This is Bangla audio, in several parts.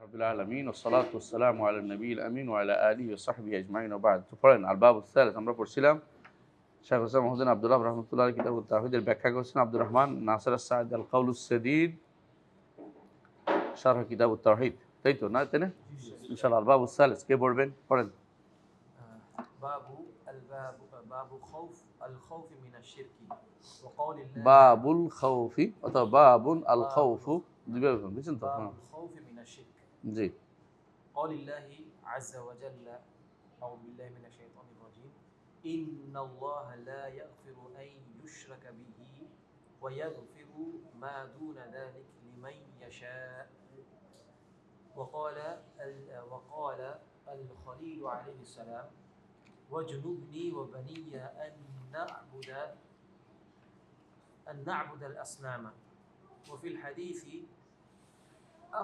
রবিল আলমিন ওসলাত ওসালাম আলা নবীল আমিন ওয়ালা আলী ও সাহবি আজমাইন ওবাদ। তো পড়েন আলবাব সালেস। আমরা পড়ছিলাম শেখ হোসেন মহদিন আবদুল্লাহ রহমতুল্লাহ কিতাব তাহিদের ব্যাখ্যা করছেন আব্দুর রহমান নাসির সাঈদ আল কাউলুস সাদীদ শারহ কিতাব তাওহীদ, তাই তো না? তাই না? ইনশাআল্লাহ আলবাব সালেস কে পড়বেন? পড়েন। বাবুল খাউফি অথবা বাবুন আল খাউফু দুইভাবে বুঝছেন তো? হ্যাঁ জি। قوله عز وجل أعوذ بالله من الشيطان الرجيم إن الله لا يغفر أن يشرك به ويغفر ما دون ذلك لمن يشاء وقال الخليل عليه السلام واجنبني وبني أن نعبد الأصنام. وفي الحديث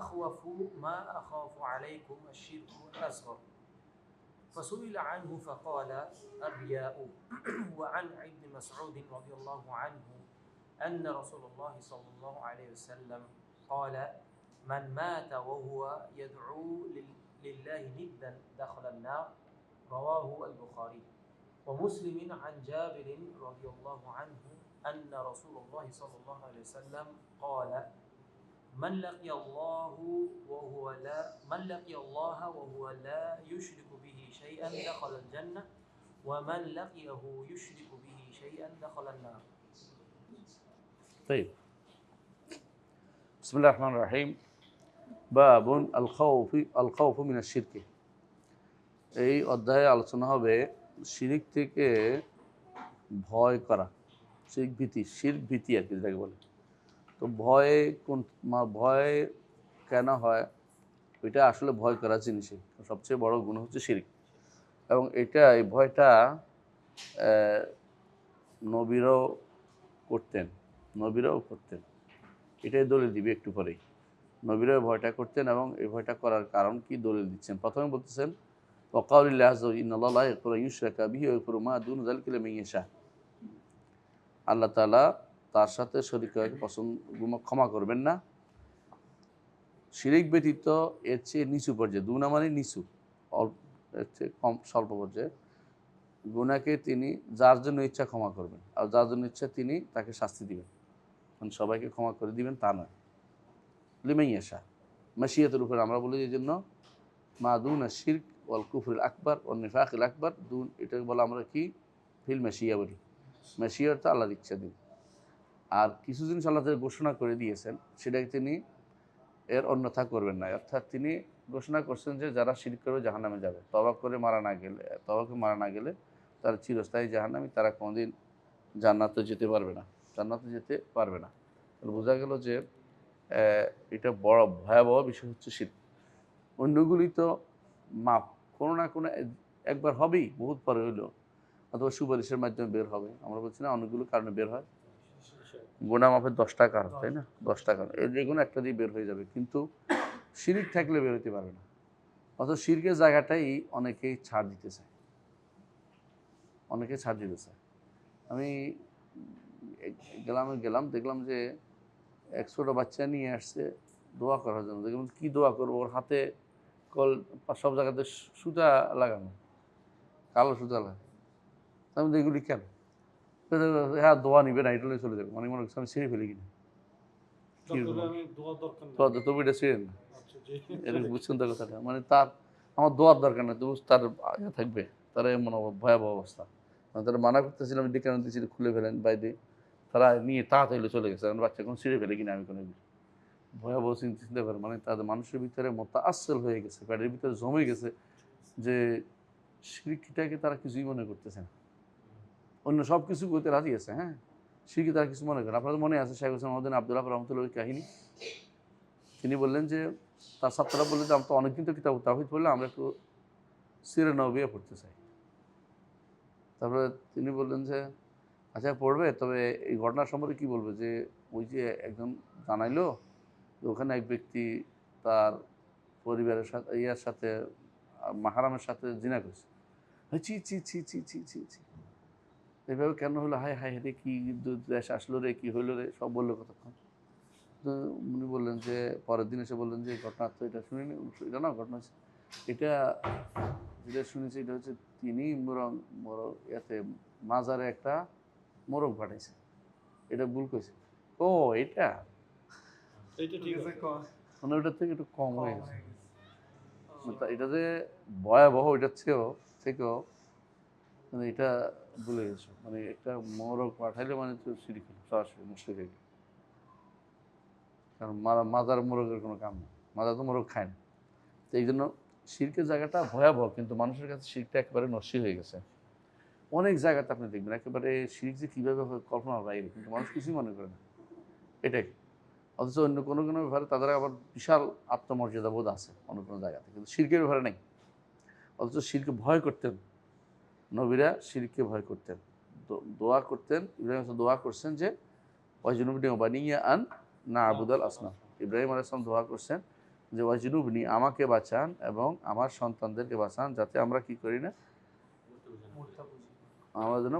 أخوف ما أخاف عليكم الشرك الأصغر. فسئل عنه فقال الرياء. وعن ابن مسعود رضي الله عنه أن رسول الله صلى الله عليه وسلم قال من مات وهو يدعو لله ندا دخل النار. رواه البخاري. ومسلم عن جابر رضي الله عنه أن رسول الله صلى الله عليه وسلم قال من لقي الله وهو لا يشرك به شيئا دخل الجنة ومن لقيه يشرك به شيئا دخل النار. طيب بسم الله الرحمن الرحيم. বাবুন আল খাউফু মিনাশ শিরক। এই অধ্যায়ে আলোচনা হবে শিরক থেকে ভয় করা, শিরক ভীতি আর কি যেটাকে বলে। তো ভয় কেন হয়? ওইটা আসলে ভয় করা জিনিসই সবচেয়ে বড় গুণ হচ্ছে শিরক। এবং এই ভয়টা নবীরাও করতেন। এটাই দলিল দিবে একটু পরেই। নবীরাও ভয়টা করতেন এবং এই ভয়টা করার কারণ কি দলিল দিচ্ছেন। প্রথমে বলতেছেন ওয়াকাউলিল্লাহি আযza ওয়া ইন্নাল্লাহা লা ইয়াগফিরু আন ইউশরাকা বিহি ওয়া ইয়াগফিরু মা দুনা যালিকা লিমান ইয়াশা। আল্লাহ তাআলা তার সাথে শরীক করাকে ক্ষমা করবেন না। শিরিক ব্যতীত এর চেয়ে নিচু পর্যায়ে, দুনা মানে নিচু, এর চেয়ে কম স্বল্প পর্যায়ে গুনাহকে তিনি যার জন্য ইচ্ছা ক্ষমা করবেন, আর যার জন্য ইচ্ছা তিনি তাকে শাস্তি দিবেন। মানে সবাইকে ক্ষমা করে দিবেন তা নয়। লিমান ইয়াশা মাশিয়াতের উপর আমরা বলি এই জন্য মা দুনা শিরক ওয়াল কুফরুল আকবার ওয়ান নিফাকিল আকবার। এটাকে বলা আমরা কি ফিল মাশিয়া বলি। মাশিয়া অর্থ আল্লাহর ইচ্ছা দিন। আর কিছু জিনিস আল্লাহ ঘোষণা করে দিয়েছেন সেটাকে তিনি এর অন্যথা করবেন না। অর্থাৎ তিনি ঘোষণা করছেন যে যারা শিরক করবে জাহান্নামে যাবে, তওবাকে মারা না গেলে তারা চিরস্থায়ী জাহান্নামী, তারা কোনোদিন জান্নাতে যেতে পারবে না। তাহলে বোঝা গেল যে এটা বড় ভয়াবহ বিষয় হচ্ছে শিরক। অন্যগুলি তো মাপ, কোনো না কোনো একবার হবেই, বহুত পরে হইলো, অথবা সুপারিশের মাধ্যমে বের হবে। আমরা বলছি না অনেকগুলো কারণে বের হয়। গুনাহ মাপের 10টা কারণ, তাই না? 10টা কারণ, এর যে কোনো একটা দিয়ে বের হয়ে যাবে, কিন্তু শিরক থাকলে বের হতে পারবে না। অথচ শিরকের জায়গাটাই অনেকেই ছাড় দিতে চায়। আমি গেলাম দেখলাম যে এক ছোটো বাচ্চা নিয়ে আসছে দোয়া করার জন্য। দেখলাম কী দোয়া করবো, ওর হাতে সব জায়গাতে সুতা লাগানো, কালো সুতা লাগানো। আমি এগুলি কেন? হ্যাঁ দোয়া নিবে না, এটা চলে যাবে। মনে করছি আমি ছিঁড়ে ফেলি কিনা, তবু এটা ছিঁড়ে না, এরকম বুঝছেন তো কথাটা। মানে আমার দোয়ার দরকার নেই, তবু তার থাকবে, তার এমন ভয়াবহ অবস্থা। তারা মানা করতেছিলাম, ডেকে দিয়েছিল খুলে ফেলেন বাইরে, তারা নিয়ে তাড়াতাড়ি চলে গেছে। কারণ বাচ্চা কোনো ছিঁড়ে ফেলে কিনা আমি কোনো ভয়াবহ চিন্তা করে, মানে তাদের মানুষের ভিতরে মোতাআসসিল হয়ে গেছে, পেটের ভিতরে জমে গেছে যে শিরকটাকে তারা কিছুই মনে করতেছে না। অন্য সব কিছু করতে রাজি আছে, হ্যাঁ, শিরকে তারা কিছু মনে করেন। আপনাদের মনে আছে শেখ হোসেন মহদিন আবদুল্লাহ রহমতুল্লাহ কাহিনী? তিনি বললেন যে তার ছাত্ররা বললেন যে আমরা তো অনেকদিন তো কিতাব তাওহীদ পড়লে আমরা একটু সিরা নববিয়া পড়তে চাই। তারপরে তিনি বললেন যে আচ্ছা পড়বে, তবে এই ঘটনার সম্পর্কে কী বলবে, যে ওই যে একজন জানাইলো যে ওখানে এক ব্যক্তি তার পরিবারের সাথে সাথে মাহারামের সাথে জিনা করেছে। চি চি চি চি চি চি চি এইভাবে কেন হলো, হায় হায় রে, কি দেশ আসলো রে, কি হইলো রে, সব বললো কতক্ষণ। তো উনি বললেন যে পরের দিন এসে বললেন যে ঘটনা তো এটা শুনিনি, এটা না ঘটনা হচ্ছে এটা, যেটা শুনেছি এটা হচ্ছে তিনি ইয়াতে মাজারে একটা মোরগ পাঠাইছে, এটা ভুল কইছে। ও এটা এইটা ঠিক আছে। মানে ওটার থেকে একটু কম হয়ে গেছে। এটা যে ভয়াবহ এটার থেকেও মানে এটা ভুলে গেছো, মানে একটা মোরগ পাঠাইলে মানে তো সিঁড়ি খেলো সরাসরি মুশরিক হয়ে গেল। কারণ মাজার মোরগের কোনো কাম নেই, মাজার তো মোরগ খায় না। তো এই জন্য শিরকের জায়গাটা ভয়াবহ, কিন্তু মানুষের কাছে শিরকটা একেবারে নস্যি হয়ে গেছে। অনেক জায়গাতে আপনি দেখবেন একেবারে শিরক যে কীভাবে কল্পনার বাইরে, কিন্তু মানুষ কিছুই মনে করে না এটাই। অথচ অন্য কোনো কোনো ব্যাপারে তাদের আবার বিশাল আত্মমর্যাদা বোধ আছে অন্য কোনো জায়গাতে, কিন্তু শিরকের ব্যাপারে নেই। অথচ শিরকে ভয় করতেন নবীরা, শিরকে ভয় করতেন, দোয়া করতেন। ইব্রাহিম দোয়া করছেন যে ওয়াজনুবনি বানিয়া আন না আবুদাল আসনাম। ইব্রাহিম আলাইহিস সালাম দোয়া করছেন যে ওয়াজনুবনি, আমাকে বাঁচান এবং আমার সন্তানদেরকে বাঁচান, যাতে আমরা কি করি না, আমরা যেন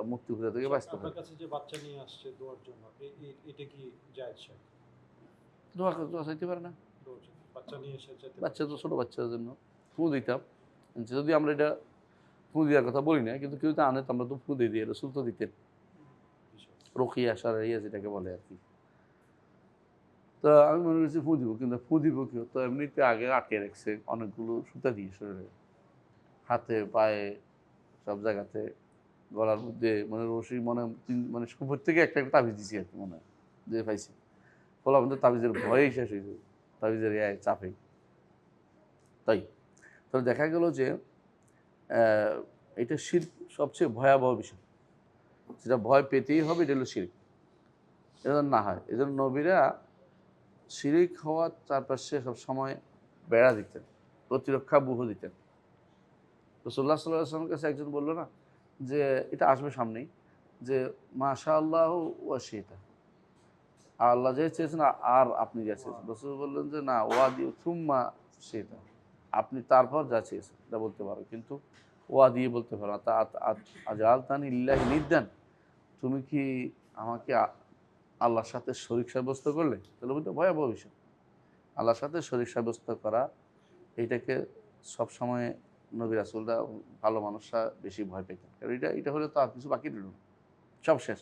মূর্তি পূজা থেকে বাঁচতে আপনার পারি। কাছে যে বাচ্চা নিয়ে আসছে দোয়ার জন্য, এটা কি জায়েজ? দোয়া চাইতে পারে না, বাচ্চা নিয়ে এসে যেতে বাচ্চা তো ছোটো বাচ্চার জন্য ফু দিতাম। যদি আমরা এটা ফু দেওয়ার কথা বলি না, কিন্তু কেউ তো আনে তো আমরা তো ফু দিয়ে দিই, রসুল তো দিতেন, রকিয়া সারাইয়া যেটাকে বলে আর কি। তো আমি মনে করছি ফু দিব, কিন্তু ফু দিব কেউ তো এমনিতে আগে আটকে রাখছে অনেকগুলো সুতা দিয়ে শরীরে, হাতে পায়ে সব জায়গাতে, গলার মধ্যে মানে রশি মানে উপর থেকে একটা একটা তাবিজ দিছি আর কি, মনে হয় যে পাইছি। ফলে আমাদের তাবিজের ভয়েই শেষ হয়ে যাবে, তাবিজের চাপে। তাই তাহলে দেখা গেল যে এটা শিরক সবচেয়ে ভয়াবহ বিষয়, যেটা ভয় পেতেই হবে, এটা হলো শিরক। এটা যেন না হয়, এই জন্য নবীরা শিরিক হওয়ার চারপাশে সবসময় বেড়া দিতেন, প্রতিরক্ষা বুহু দিতেন। রাসূলুল্লাহ সাল্লাল্লাহু আলাইহি ওয়াসাল্লামের কাছে একজন বললো না যে এটা আসবে সামনেই, যে মাশা আল্লাহ ওয়াশিতা, আল্লাহ যে চেয়েছেন আর আপনি যা চেয়েছেন। রাসূল বললেন যে না, ওয়াদি সুম্মা শিতা, আপনি তারপর যা চেয়েছেন এটা বলতে পারো, কিন্তু ওয়া দিয়ে বলতে পারো তা আজাল তানি লিল্লাহি নিদ্দান, তুমি কি আমাকে আল্লাহর সাথে শরীক সাব্যস্ত করলে? তাহলে বলতে ভয়াবহ বিষয়। আল্লাহর সাথে শরীক সাব্যস্ত করা, এইটাকে সবসময় নবী রাসূলরা, ভালো মানুষরা বেশি ভয় পেতেন, কারণ এটা হলে তো আর কিছু বাকি রইল না, সব শেষ,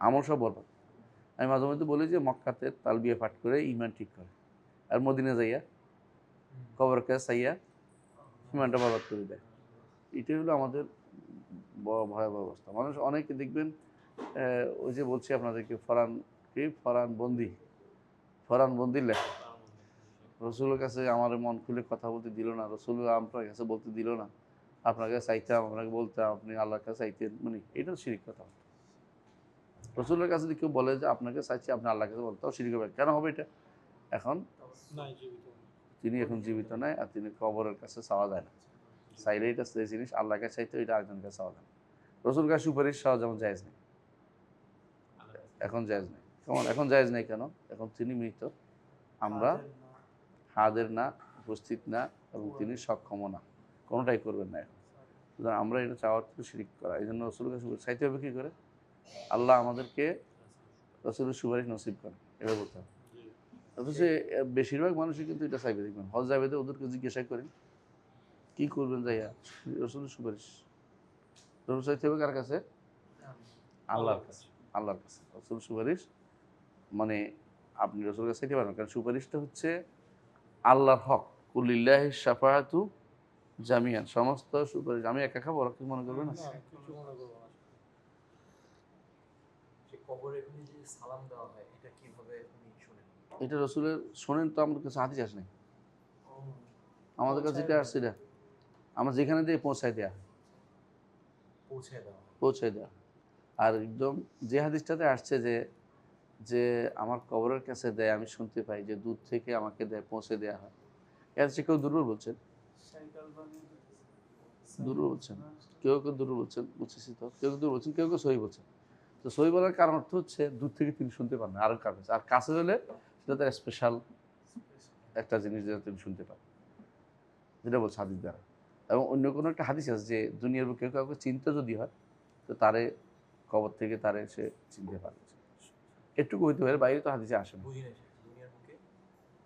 আমল সব বরবাদ। আমি মাঝে মধ্যে বলি যে মক্কাতে তালবিয়া পাঠ করে ইমান ঠিক করে, আর মদিনা যাইয়া কবর কাছে চাইয়া ইমানটা বরবাদ করে দেয়। এটাই হলো আমাদের ভয়াবহ অবস্থা। মানুষ অনেকে দেখবেন ওই যে বলছি আপনাদেরকে ফরান বন্দির লেখা, রসুলের কাছে আমার মন খুলে কথা বলতে দিল না, রসুল আপনার কাছে বলতে দিল না, আপনার কাছে চাইতাম, আপনাকে বলতাম, আপনি আল্লাহর কাছে চাইতেন, মানে এটা শিরিক কথা। রসুলের কাছে যদি কেউ বলে যে আপনাকে চাইছি, আপনি আল্লাহর কাছে বলতে, শিরিক হবে। কেন হবে এটা? এখন তিনি এখন জীবিত নাই, আর তিনি কবরের কাছে চাওয়া যায় না, চাইলে এটা সেই জিনিস আল্লাহর কাছে চাইতে, এটা আরেকজনের কাছে চাওয়া যায় না। রসুল কাছে সুপারিশ চাওয়া যেমন জায়েজ নেই, এখন জায়েজ নেই। কেমন এখন জায়েজ নেই কেন? এখন তিনি মৃত, আমরা হাদের না, উপস্থিত না, এবং তিনি সক্ষম না, কোনোটাই করবেন না এখন। সুতরাং আমরা এটা চাওয়ার তো শিরিক করা। এই জন্য রসুলের কাছে চাইতে হবে কী করে? আল্লাহ আমাদেরকে রসুলের সুপারিশ নসিব করে, এটা বলতে হবে। অথচ বেশিরভাগ মানুষই কিন্তু এটা চাইবে। দেখবেন হজ যাবে, ওদেরকে জিজ্ঞাসা করেন কী করবেন যাইয়া, রসুলের সুপারিশ। রসুল চাইতে হবে কার কাছে? আল্লাহর কাছে, আল্লাহর কাছে। রসুল সুপারিশ মানে আপনি রসুলের কাছে চাইতে পারবেন, কারণ সুপারিশটা হচ্ছে আল্লাহর হক। কুলিল্লাহি শাফাআতু জামিয়ান, সমস্ত সুপারিশ। আমি একা খাবো, কি মনে করবে না? এটা রসুলের শোনেন তো, আমাদের কাছে হাদিস আসে নাই, আমাদের কাছে যেটা আসছে এটা আমরা যেখানে দিয়ে পৌঁছায় দেওয়া, আর একদম যে হাদিসটাতে আসছে যে আমার কবরের কাছে দেয়, আমি শুনতে পাই যে দূর থেকে আমাকে দেয়, পৌঁছে দেওয়া হয়। এর চেয়ে কেউ দুর্বল বলছেন, দুর্বল বলছেন, কেউ দুর্বল বলছেন, বুঝেছি তো, কেউ দুর্বল বলছেন, কেউ সহি বলছেন। তো সহি বলার কারণ অর্থ হচ্ছে দূর থেকে তিনি শুনতে পান না, আরো কাছে, আর কাছে হলে সেটা তার স্পেশাল একটা জিনিস যেটা তিনি শুনতে পান, যেটা বলছে হাদিস দ্বারা। এবং অন্য কোনো একটা হাদিস আছে যে দুনিয়ার কেউ কাউকে চিন্তা যদি হয়, তো তারে কবর থেকে তারে সে চিনতে পারে, এটুকু হইতে পারে, বাইরে তো হাদিসে আসে না।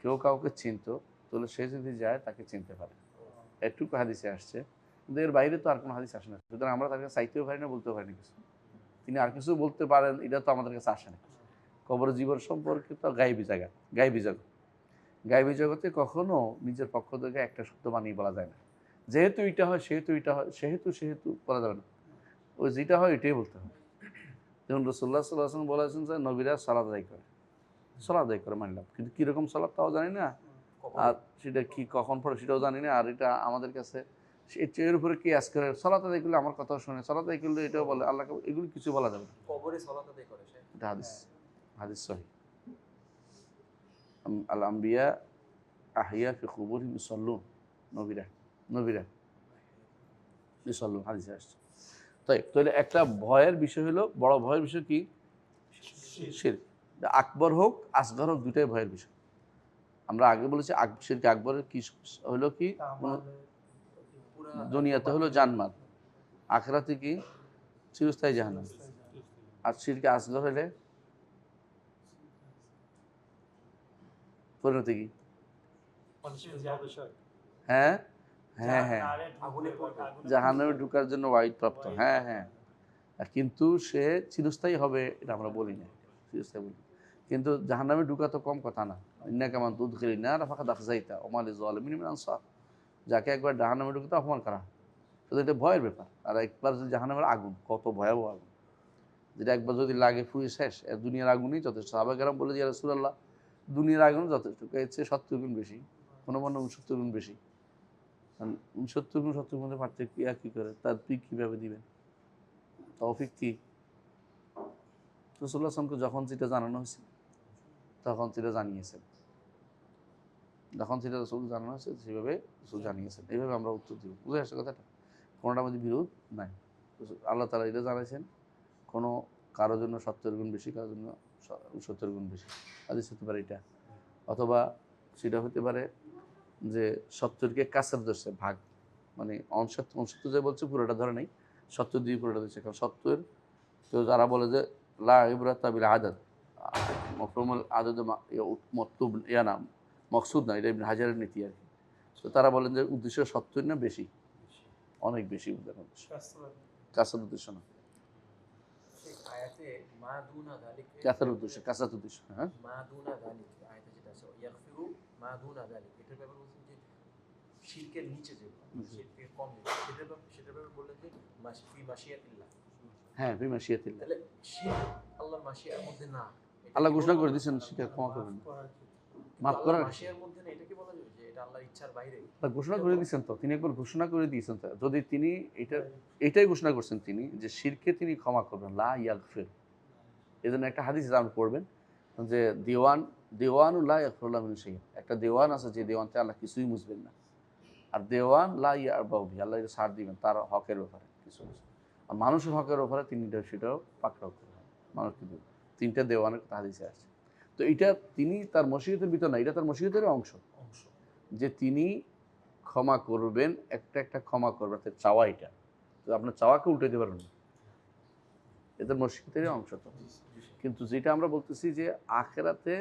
কেউ কাউকে চিনতো, তাহলে সে যদি যায় তাকে চিনতে পারে, এটুকু হাদিসে আসছে। কিন্তু এর বাইরে তো আর কোনো হাদিস আসে না, সুতরাং আমরা তার কাছে চাইতেও পারি না, বলতেও পারি না কিছু। তিনি আর কিছু বলতে পারেন, এটা তো আমাদের কাছে আসে না। কবর জীবন সম্পর্কে তো গায়েবী জায়গা, গায়েবী জগৎ। গায়েবী জগতে কখনো নিজের পক্ষ থেকে একটা শব্দ বানিয়ে বলা যায় না। যেহেতু এটা হয় সেহেতু এটা হয়, সেহেতু বলা যাবে না। ওই যেটা হয় এটাই বলতে হবে। যেমন রাসূলুল্লাহ সাল্লাল্লাহু আলাইহি ওয়াসাল্লাম বলেছেন যে নবীরা সালাত আদায় করে, সালাত আদায় করে মানলাম, কিন্তু কীরকম সালাত তাও জানি না, আর সেটা কি কখন পড়ে সেটাও জানি না। আর এটা আমাদের কাছে এর উপরে কি আজ করে সালাত আদায় করলে আমার কথাও শুনে, সালাত আদায় করলে এটাও বলে আল্লাহকে, এগুলো কিছু বলা যাবে না। কবরে সালাত আদায় করে সে। এটা হাদিস, হাদিস সহিহ। আল আম্বিয়া আহিয়া ফি কুবুরিহিম ইউসাল্লুন, নবীরা নবীরা ইউসাল্লুন, হাদিসে আসছে। তাহলে একটা ভয়ের বিষয় হলো, বড় ভয়ের বিষয় কি? শিরক। আকবর হোক আসগর হোক, দুটাই ভয়ের বিষয়। আমরা আগে বলেছি শিরক আকবরের কি হলো, কি দুনিয়াতে হলো জানমাল, আখিরাতে কি চিরস্থায়ী জাহান্নাম। আর শিরকে আসগর হলে পরিণতি কি? হ্যাঁ হ্যাঁ হ্যাঁ, জাহান্নামে ঢোকার জন্য ওয়াইড প্রাপ্ত। হ্যাঁ হ্যাঁ, কিন্তু সে চিরস্থায়ী হবে এটা আমরা বলি না, চিরস্থায়ী বলি। কিন্তু জাহান্নামে ঢোকা তো কম কথা না। ইন্নাকা মান তুদখিলিন নার ফাকাদ আখযাইতা ওয়া মা লিয-যালিমিন মিন আনসার। যাকে একবার জাহান্নামে ঢুকতে অপমান করা, তো এটা ভয়ের ব্যাপার। আর একবার যদি জাহান্নামের আগুন, কত ভয়াবহ আগুন, যেটা একবার যদি লাগে ফুয়ে শেষ, দুনিয়ার আগুনই যথেষ্ট। সাহাবায়ে কেরাম বলে যে ইয়া রাসূলুল্লাহ, দুনিয়ার আগুন যথেষ্ট, এর চেয়ে 70 গুণ বেশি, কোনো 69 গুণ বেশি। 70 গুণ 70 গুণের পার্থক্য কি করে, তার তুই কীভাবে দিবেন? তৌফিক কি? রাসূলুল্লাহ সাল্লাল্লাহু আলাইহি ওয়াসাল্লামকে যখন যেটা জানানো হয়েছে তখন সেটা জানিয়েছেন, যখন সেটা রাসূলকে জানানো হয়েছে সেভাবে রাসূল জানিয়েছেন। এইভাবে আমরা উত্তর দিব। বুঝে আসছে কথাটা? কোনোটার মধ্যে বিরোধ নাই। আল্লাহ তাআলা এটা জানাইছেন, কোনো কারোর জন্য 70 গুণ বেশি, কারোর জন্য 70 গুণ বেশি। হাদিস হতে পারে এটা, অথবা সেটা হতে পারে যে 70কে কাছের ধরছে ভাগ, মানে অংশত্ব যে বলছে পুরোটা ধরে নাই, 70 দিয়ে পুরোটা দিচ্ছে। কারণ 70, তো যারা বলে যে লা ইবরাতা বিল আদাদ, মফহুমুল আদাদ মতলুব ইয়া না, মকসুদ না, এটা ইবনে হাজারের নীতি আর কি। তো তারা বলেন যে উদ্দেশ্য 70 না বেশি, অনেক বেশি উদ্দেশ্য, কাছের উদ্দেশ্য না, আয়াতে মা দুনা যালিক, কাছের উদ্দেশ্য, কাছের উদ্দেশ্য। হ্যাঁ, মা দুনা যালিক আয়াতে যেটা আছে ইয়াগফিরু মা দুনা যালিক, এটার ব্যাপারে বলছেন যে শিরকের নিচে যেগুলো, শিরকের কম যেগুলো, সেটার ব্যাপারে বললেন যে ফি মাশিয়াতিল্লাহ। হ্যাঁ ফি মাশিয়াতিল্লাহ, তাহলে শিরক আল্লাহর মাশিয়ার মধ্যে না, আল্লাহ ঘোষণা করে দিয়েছেন সেটা ক্ষমা করবেন, মাফ আল্লাহর করার মাশিয়ার মধ্যে না, এটা কি বলা যায় যে এটা আল্লাহর ইচ্ছার বাইরে? আল্লাহ ঘোষণা করে দিয়েছেন। তো তিনি একবার ঘোষণা করে দিয়েছেন, তো যদি তিনি এটাই ঘোষণা করছেন তিনি যে শিরকে তিনি ক্ষমা করবেন, লা ইয়াগফির। এই জন্য একটা হাদিস আপনি পড়বেন যে দেওয়ানুল্লাহ ইয়াগফিরুল্লাহু মিন শাইইন, একটা দেওয়ান আছে যে দেওয়ানতে আল্লাহ কিছুই মুছবেন না। আর দেওয়ান লা ইয়ারবাউ বিহি, আল্লাহ এটা ছাড় দিবেন তার হকের ব্যাপারে কিছু কিছু। আর মানুষের হকের ব্যাপারে তিনি সেটাও পাকড়াও করবেন, মানুষকে দেবেন। 3টা দেওয়ানের কথা হাদিসে আসছে। তো এটা তিনি তার মশিয়তের ভিতর না, এটা তার মশিয়তের অংশ, যে তিনি ক্ষমা করবেন, একটা একটা ক্ষমা করবেন, তার চাওয়া এটা। তো আপনার চাওয়াকে উল্টে দিতে পারবেন না, এটা মশিয়তেরই অংশ। তো কিন্তু যেটা আমরা বলতেছি যে আখিরাতে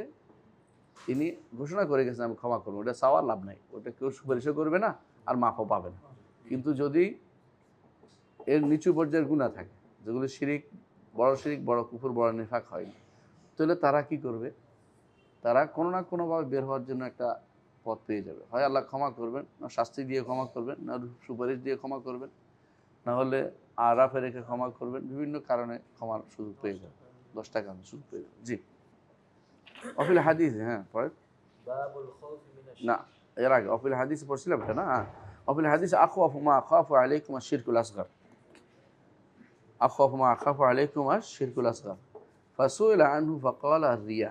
তিনি ঘোষণা করে গেছেন আমি ক্ষমা করবো, ওটা চাওয়ার লাভ নাই, ওটা কেউ সুপারিশও করবে না আর মাফও পাবে না। কিন্তু যদি এর নিচু পর্যায়ের গুনাহ থাকে, যেগুলো শিরিক, বড় কুফর, বড় নিফাক হয় না, তাহলে তারা কি করবে? তারা কোনো না কোনোভাবে বের হওয়ার জন্য একটা পথ পেয়ে যাবে। হয় আল্লাহ ক্ষমা করবেন, না শাস্তি দিয়ে ক্ষমা করবেন, না সুপারিশ দিয়ে ক্ষমা করবেন, না হলে আরাফে রেখে ক্ষমা করবেন। বিভিন্ন কারণে ক্ষমার সুযোগ পেয়ে যাবে, 10টা কারণে সুযোগ পেয়ে যাবে। জি, অফিল হাদিস, হ্যাঁ পরে বাবুল খাউফি মিনাশ না, এর আগে অফিল হাদিস পড়ছিলাম এটা না। অফিল হাদিস আখওয়াফু মা আখাফু আলাইকুম আশ-শিরকুল আসগর, আখওয়াফু মা আখাফু আলাইকুম আশ-শিরকুল আসগর ফাসুইলা আনহু ফাকালা আর-রিয়া,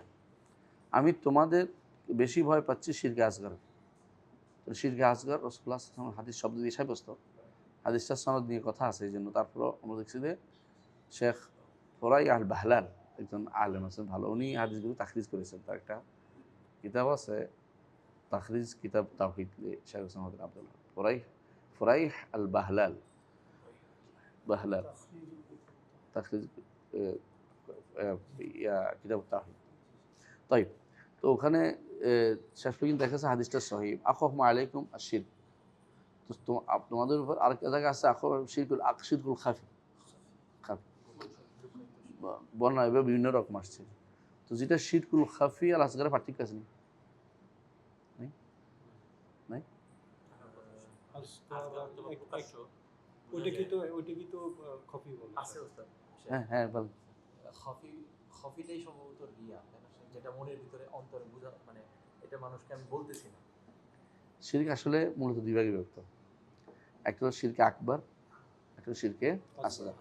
আমি তোমাদের বেশি ভয় পাচ্ছি শিরকে আসগর। তো শিরকে আসগর রাসূলুল্লাহ সাল্লাল্লাহু আলাইহি ওয়াসাল্লাম হাদিস শব্দ দিয়ে সাব্যস্ত, হাদিসটার সনদ নিয়ে কথা আছে, এই জন্য। তারপর আমরা দেখছি যে শেখ ফরাই আল বাহলাল একজন আলেম আছেন ভালো, উনি হাদিসগুলো তাখরিজ করেছেন। তার একটা কিতাব আছে, তাখরিজ কিতাব তাওহীদ, শেখ হোসেন আব্দুল্লাহ ফরাই আল বাহলাল, তাখরিজ কিতাব তাওহীদ। তাই তো ওখানে শেষ পর্যন্ত দেখা যাচ্ছে হাদিসটা সহিহ। আখাফু আলাইকুম আশ-শিরক। তো তোমাদের উপর আরেকটা জায়গা আছে শিরকুল খাফি। বর্ণনা এভাবে বিভিন্ন রকম আসছে। তো যেটা শিরকুল খাফি আর আসগারের পার্থক্য আছে না? নাই? ওইটা কি তো কপি বলে আছে ওস্তাদ। হ্যাঁ বল। খফিটাই সম্ভবত রিয়া, তাই না? যেটা মনের ভিতরে অন্তরে বোঝা, মানে এটা মানুষকে আমি বলতেছি না। শিরক আসলে মূলত দুই ভাগে বিভক্ত। একটা হলো শিরকে আকবার, একটা হলো শিরকে আসগার।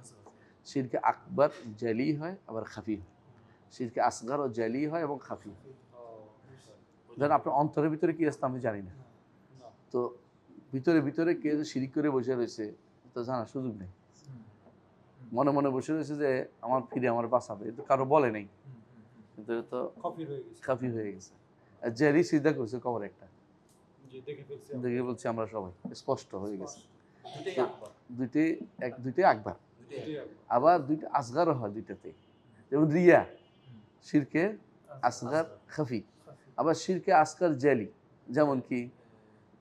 শিরকে আকবার জালি হয় আবার খাফি হয়। শিরকে আসগার ও জালি হয় এবং খাফি হয়। ধরেন আপনার অন্তরের ভিতরে কি আছে আমি জানি না, তো ভিতরে ভিতরে কে যে শিরিক করে বসে রয়েছে তো জানার সুযোগ নেই। মনে মনে বসে রয়েছে যে আমার ফিরে আমার বাঁচাবে, এটা কারো বলে নেই, কিন্তু এটা তো খাফি হয়ে গেছে। আর জালি সিজদা করছে কবর একটা, দেখে বলছি আমরা সবাই স্পষ্ট হয়ে গেছে। দুইটাই আকবার, আবার দুইটা আসগারও হয় দুইটাতে। যেমন রিয়া শিরকে আসগার খাফি, আবার শিরকে আসগার জালি। যেমন কি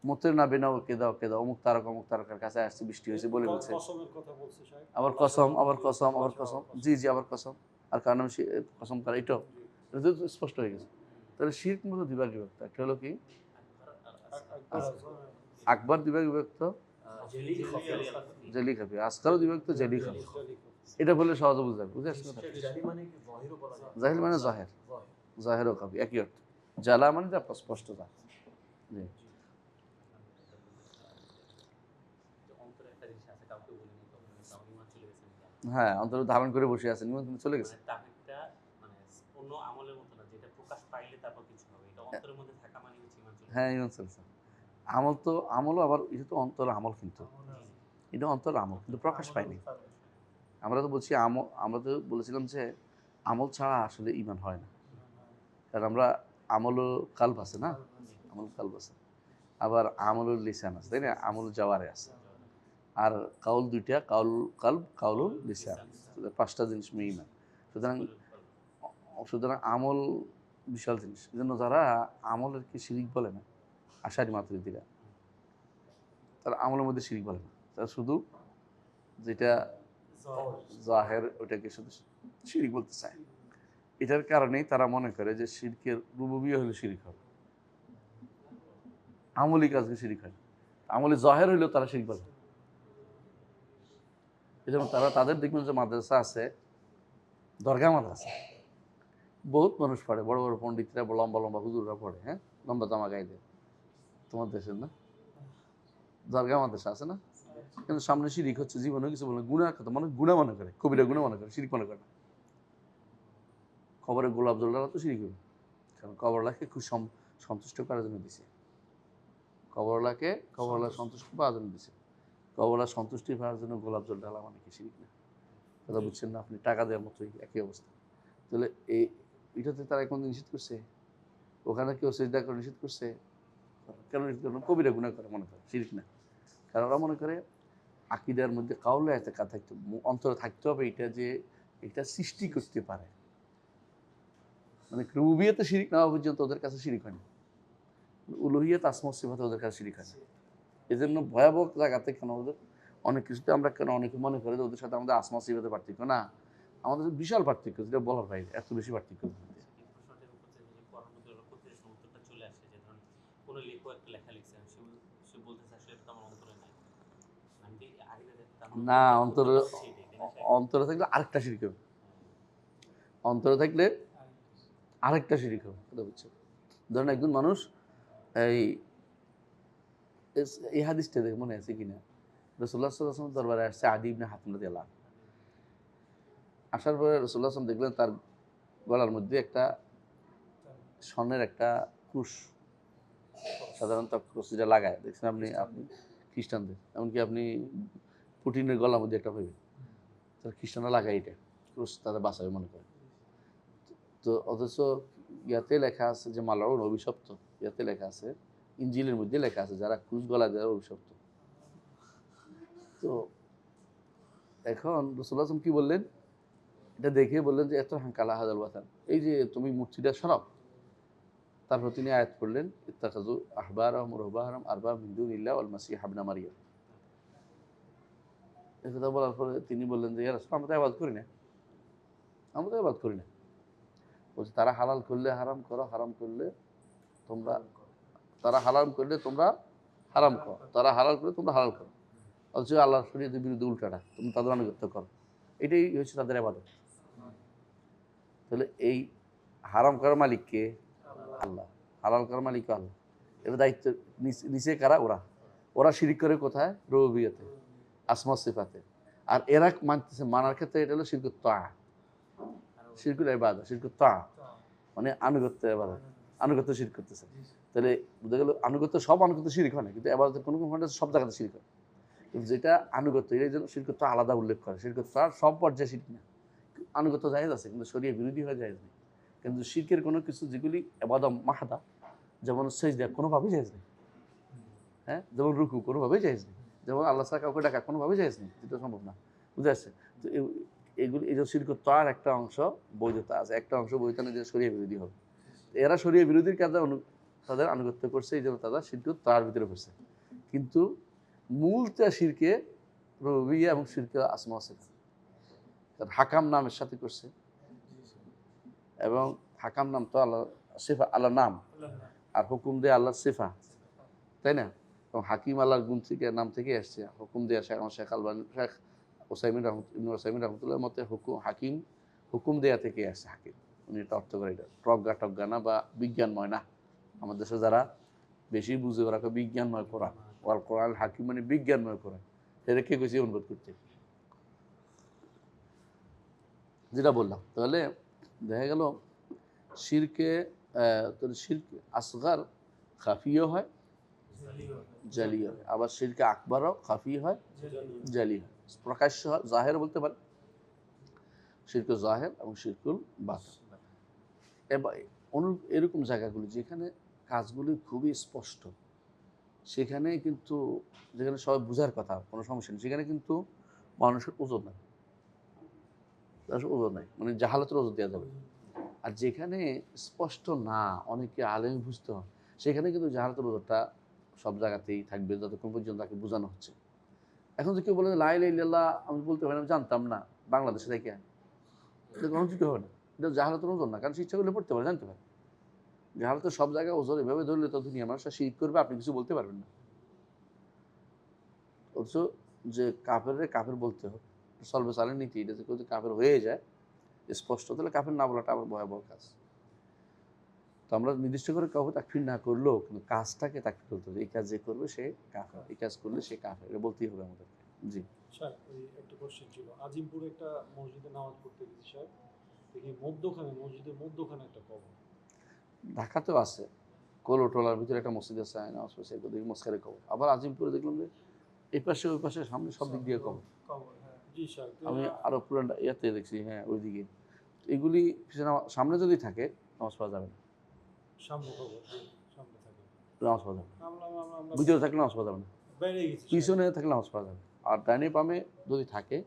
মুতের না বেনাও কে দাও অমুক তারকার কাছে আসছে, বৃষ্টি হয়েছে বলে বলছে, আবার কসম জি আবার কসম, আর কারণ কসম করা এটাও স্পষ্ট হয়ে গেছে। তাহলে শিরক মতো দুই ভাগে বিভক্ত। একটা হলো কি আকবার দুই ভাগে বিভক্ত, জালি খাফি। আসগারও দুই ভাগে জালি খাফি। এটা বললে সহজে বুঝে আসছে কথা। জাহিল মানে জাহের, জাহের ও খাফি একই অর্থ। জালা মানে যা স্পষ্ট যা। জি হ্যাঁ, অন্তর ধারণ করে বসে আছেন, নিমন্ত্রণ চলে গেছে। হ্যাঁ ইমান চলছে। আমলও আবার এটা তো অন্তর আমল, কিন্তু এটা অন্তর আমল কিন্তু প্রকাশ পায়নি। আমরা তো বলছি আমরা তো বলেছিলাম যে আমল ছাড়া আসলে ইমান হয় না, কারণ আমরা আমলও কালব আছে না, আমল কালব আছে, আবার আমলুল লিসান আছে, তাই না? আমল জাওয়ারে আছে, আর কাউল দুইটা, কাউল কালব কাউলুল লিসান, পাঁচটা জিনিস মেয়ে ইমান। সুতরাং আমল বিশাল জিনিস। এই জন্য যারা আমলের কি শিরিক বলে না, আশারি মাতুরিদিরা, তারা আমলের মধ্যে শিরিক বলে না, তারা শুধু যেটা জাহের ওইটাকে শুধু শিরিক বলতে চায়। এটার কারণেই তারা মনে করে যে শিরকের রুবুবিয়্যাহ হলে শিরিক হবে, আমলি কাজকে শিরিক হয়। আমলি জাহের হইলেও তারা শিরিক বলে। এই জন্য তারা তাদের দেখবেন যে মাদ্রাসা আছে, দরগা মাদ্রাসা, বহুত মানুষ পড়ে, বড় বড় পণ্ডিতরা, লম্বা লম্বা হুজুররা পড়ে, হ্যাঁ লম্বা জামা গায়ে দেয়। তোমার দেশের না দরগা মাদ্রাসা আছে না, কিন্তু সামনে শিরিক হচ্ছে, জীবনে কিছু বলে গুনার কথা, মানে গুণা মনে করে, কবিরা গুণা মনে করে, শিরিক মনে করে না। কবরে গোলাপ জল ডালা তো শিরিক হবে, কারণ কবরলাকে খুব সন্তুষ্ট করার জন্য দিছে, কবরলাকে সন্তুষ্ট পাওয়ার জন্য দিছে। কবরলা সন্তুষ্টি পাওয়ার জন্য গোলাপ জল ডালা মানে কি শিরিক না? কথা বুঝছেন না আপনি? টাকা দেওয়ার মতোই একই অবস্থা। তাহলে এটাতে তারা এখন নিষেধ করছে, ওখানে কেউ সিজদা করে নিষেধ করছে, কেন নিষেধ করলো? কবিরা গুনাহ করে মনে করে, শিরিক না। কারণ ওরা মনে করে আকীদার মধ্যে কাউলে এতেকাদ থাকতে, অন্তরে থাকতে হবে এটা যে এটা সৃষ্টি করতে পারে, মানে রুবুবিয়্যাতে শিরিক না হওয়া পর্যন্ত ওদের কাছে শিরিক হয় না, উলুহিয়্যাত আসমা ওয়া সিফাতে ওদের কাছে শিরিক হয় না। এই জন্য ভয়াবহ জায়গাতে কেন ওদের অনেক কিছুতে আমরা কেন অনেকে মনে করি যে ওদের সাথে আমাদের আসমা সিফাতের পার্থক্য না, আমাদের বিশাল পার্থক্য, যেটা বলার বাইরে, এত বেশি পার্থক্য। না, অন্তরে থাকলে আরেকটা শিরিক হবে, অন্তরে থাকলে আরেকটা শিরিক হবে। কথা বুঝছো? ধরেন একজন মানুষ এই হাদিসটা দেখে মনে আছে কিনা, রাসূলুল্লাহ সাল্লাল্লাহু আলাইহি ওয়াসাল্লাম দরবারে আসছে আদী ইবনে হাতিম রাদিয়াল্লাহু আনহু। আসার পরে রাসূলুল্লাহ সাল্লাল্লাহু আলাইহি ওয়াসাল্লাম দেখলেন তার গলার মধ্যে একটা স্বর্ণের একটা ক্রুশ, সাধারণত ক্রুশ যেটা লাগায়, দেখছেন আপনি খ্রিস্টানদের, এমনকি আপনি পুটিনের গলার মধ্যে একটা পাবেন, তারা খ্রিস্টানরা লাগায় এটা ক্রুশ, তাদের বাঁচাবে মনে করে। তো অথচ ইয়াতে লেখা আছে যে মালাউন অভিশপ্ত, ইয়াতে লেখা আছে, ইনজিলের মধ্যে লেখা আছে যারা ক্রুশ গলা দেওয়ার অভিশপ্ত। তো এখন রাসূলুল্লাহ কি বললেন, এটা দেখে বললেন যে এত হাঙ্কালা হাজাল বাতান, এই যে তুমি মূর্তিটা সরাও। তারপর তিনি আয়াত পড়লেন ইত্তাখাযু আহবারহুম ওয়া রুহবানহুম আরবাব মিন দুনিল্লাহি ওয়াল মাসিহ ইবনে মারইয়াম। এই কথা বলার পরে তিনি বললেন যে ইয়া রাসূল আমরা তো ইবাদত করি না, আমরা তো ইবাদত করি না। বলছে তারা হালাল করলে হারাম করো, হারাম করলে তোমরা, তারা হারাম করলে তোমরা হারাম করো, তারা হালাল করলে তোমরা হালাল করো। অথচ আল্লাহর শরীয়তের বিরুদ্ধে উল্টাটা, তুমি তাদের আনুগত্য করো, এটাই হচ্ছে তাদের ইবাদত। তাহলে এই হারাম করার মালিক কে? আল্লাহ। হালাল করার মালিক আল্লাহ। এবার দায়িত্ব নিচে কারা? ওরা। ওরা শিরিক করে কোথায়? রুবুবিয়্যাতে, আসমা সিফাতে। আর এরা মানতেছে, মানার ক্ষেত্রে এটা হলো শিরকুত তাআ, শিরকুল ইবাদত, শিরকুত তাআ মানে আনুগত্য ইবাদত, আনুগত্য শিরক করতেছে। তাহলে বুঝা গেল আনুগত্য, সব আনুগত্য শিরক হয় না, কিন্তু ইবাদতের কোনো কোনো সব জায়গাতে শিরক হয়। কিন্তু যেটা আনুগত্য, এর জন্য শিরকুত তাআ আলাদা উল্লেখ করে। শিরকুত তাআ সব পর্যায়ে শিরক না। আনুগত্য জায়েজ আছে, কিন্তু শরীয়ত বিরোধী হয়ে জায়েজ নেই। কিন্তু শিরকের কোনো কিছু যেগুলি ইবাদত মাহদা, যেমন সেজদা, কোনোভাবেই জায়েজ নেই। হ্যাঁ, যেমন রুকু কোনোভাবেই জায়েজ নেই, যেমন আল্লাহ ছাড়া কাউকে ডাকা কোনোভাবেই জায়েজ নেই, এটা সম্ভব না। বুঝে আসছে? তো এগুলি, এই যে শিরকুত তাআর একটা অংশ বৈধতা আছে, একটা অংশ বৈধতা নেই, যে শরীয়ত বিরোধী হবে। এরা শরীয়ত বিরোধীর কাজে তাদের আনুগত্য করছে, এই জন্য তারা শিরকুত তাআর ভিতরে পড়ছে। কিন্তু মূলটা শিরকে রুবুবিয়্যাহ এবং শিরকে আসমা ওয়া সিফাত। হাকাম নামের সাথে করছে, এবং হাকাম নাম তো আল্লাহ সিফা, আল্লাহর নাম, আর হুকুম দিয়ে আল্লাহর সিফা, তাই না? এবং হাকিম আল্লাহর গুণ থেকে, নাম থেকে আসছে। হুকুম দেয়া শেখ আলবানী, শেখ ওসাইমিন রহমতুল্লাহর মতে হাকিম হুকুম দেয়া থেকে আসছে। হাকিম উনি এটা অর্থ করে, এটা প্রজ্ঞা না বা বিজ্ঞানময় না। আমাদের দেশে যারা বেশি বুঝে ওরা বিজ্ঞানময় কোরআন, ওয়াল কোরআন হাকিম মানে বিজ্ঞানময় কোরআন। এটা কে কইছে অনুবাদ করতে? যেটা বললাম, তাহলে দেখা গেল শিরকে, শিরকে আসগার খাফিও হয়, জালি হয়। আবার শিরকে আকবরও খাফি হয়, জালি হয়। প্রকাশ্য হয়, জাহের বলতে পারে, শিরকুল জাহের এবং শিরকুল বাতিন। এবার এরকম জায়গাগুলি যেখানে কাজগুলি খুবই স্পষ্ট, সেখানে কিন্তু, যেখানে সবাই বুঝার কথা, কোনো সমস্যা নেই, সেখানে কিন্তু মানুষের ওজন নাই, ওজন নাই, মানে জাহালতের ওজন দেওয়া যাবে। আর যেখানে স্পষ্ট না, অনেকে আলেম বুঝতে হয়, সেখানে কিন্তু জাহালতের ওজনটা সব জায়গাতেই থাকবে, যতক্ষণ পর্যন্ত তাকে বোঝানো হচ্ছে। এখন যে কেউ বলে লা ইলাহা ইল্লাল্লাহ আমি বলতে পারি না, জানতাম না, বাংলাদেশে থেকে এটা গ্রহণযোগ্য হবে না। এটা জাহালতের ওজন না, কারণ ইচ্ছা করলে পড়তে পারে, জানতে পারে। জাহালতের সব জায়গায় ওজন এভাবে ধরলে তো দুনিয়া মানুষ শিরক করবে, আপনি কিছু বলতে পারবেন না। অথচ যে কাফের বলতে হবে, সলবে সালের নীতি, এটা যে কেউ কাফের হয়ে যায় স্পষ্ট, তাহলে কাফের না বলাটা আবার ভয়াবহ কাজ। তো আমরা নির্দিষ্ট করে কাউকে তাকফির না করলেও কিন্তু কাজটাকে তাকফির করতে হবে। এই কাজ যে করবে সে কাফের, এই কাজ করলে সে কাফের, এটা বলতেই হবে আমাদেরকে। জি স্যার, ওই একটা কোশ্চেন ছিল। আজিমপুরে একটা মসজিদে নামাজ পড়তে গেছি স্যার, দেখি মধ্যখানে, মসজিদের মধ্যখানে একটা কবর। ঢাকাতেও আছে, কোলোটোলার ভিতরে একটা মসজিদ আছে, নামাজ পড়ছে, দেখি মস্কারে কবর। আবার আজিমপুরে দেখলাম যে এই পাশে ওই পাশে সামনে সব দিক দিয়ে কবর। জি স্যার। আমি আরো পুরান ইয়াতে দেখছি, হ্যাঁ ওইদিকে। এগুলি সামনে যদি থাকে নামাজ পড়া যাবে না, সামনে কবর, সামনে থাকে, নামাজ পড়া যাবে না। আমরা ভিতরে থাকলে নামাজ পড়া যাবে না, বাইরে গেছি, পিছনে থাকলে নামাজ পড়া যাবে। আর ডাইনে বামে যদি থাকে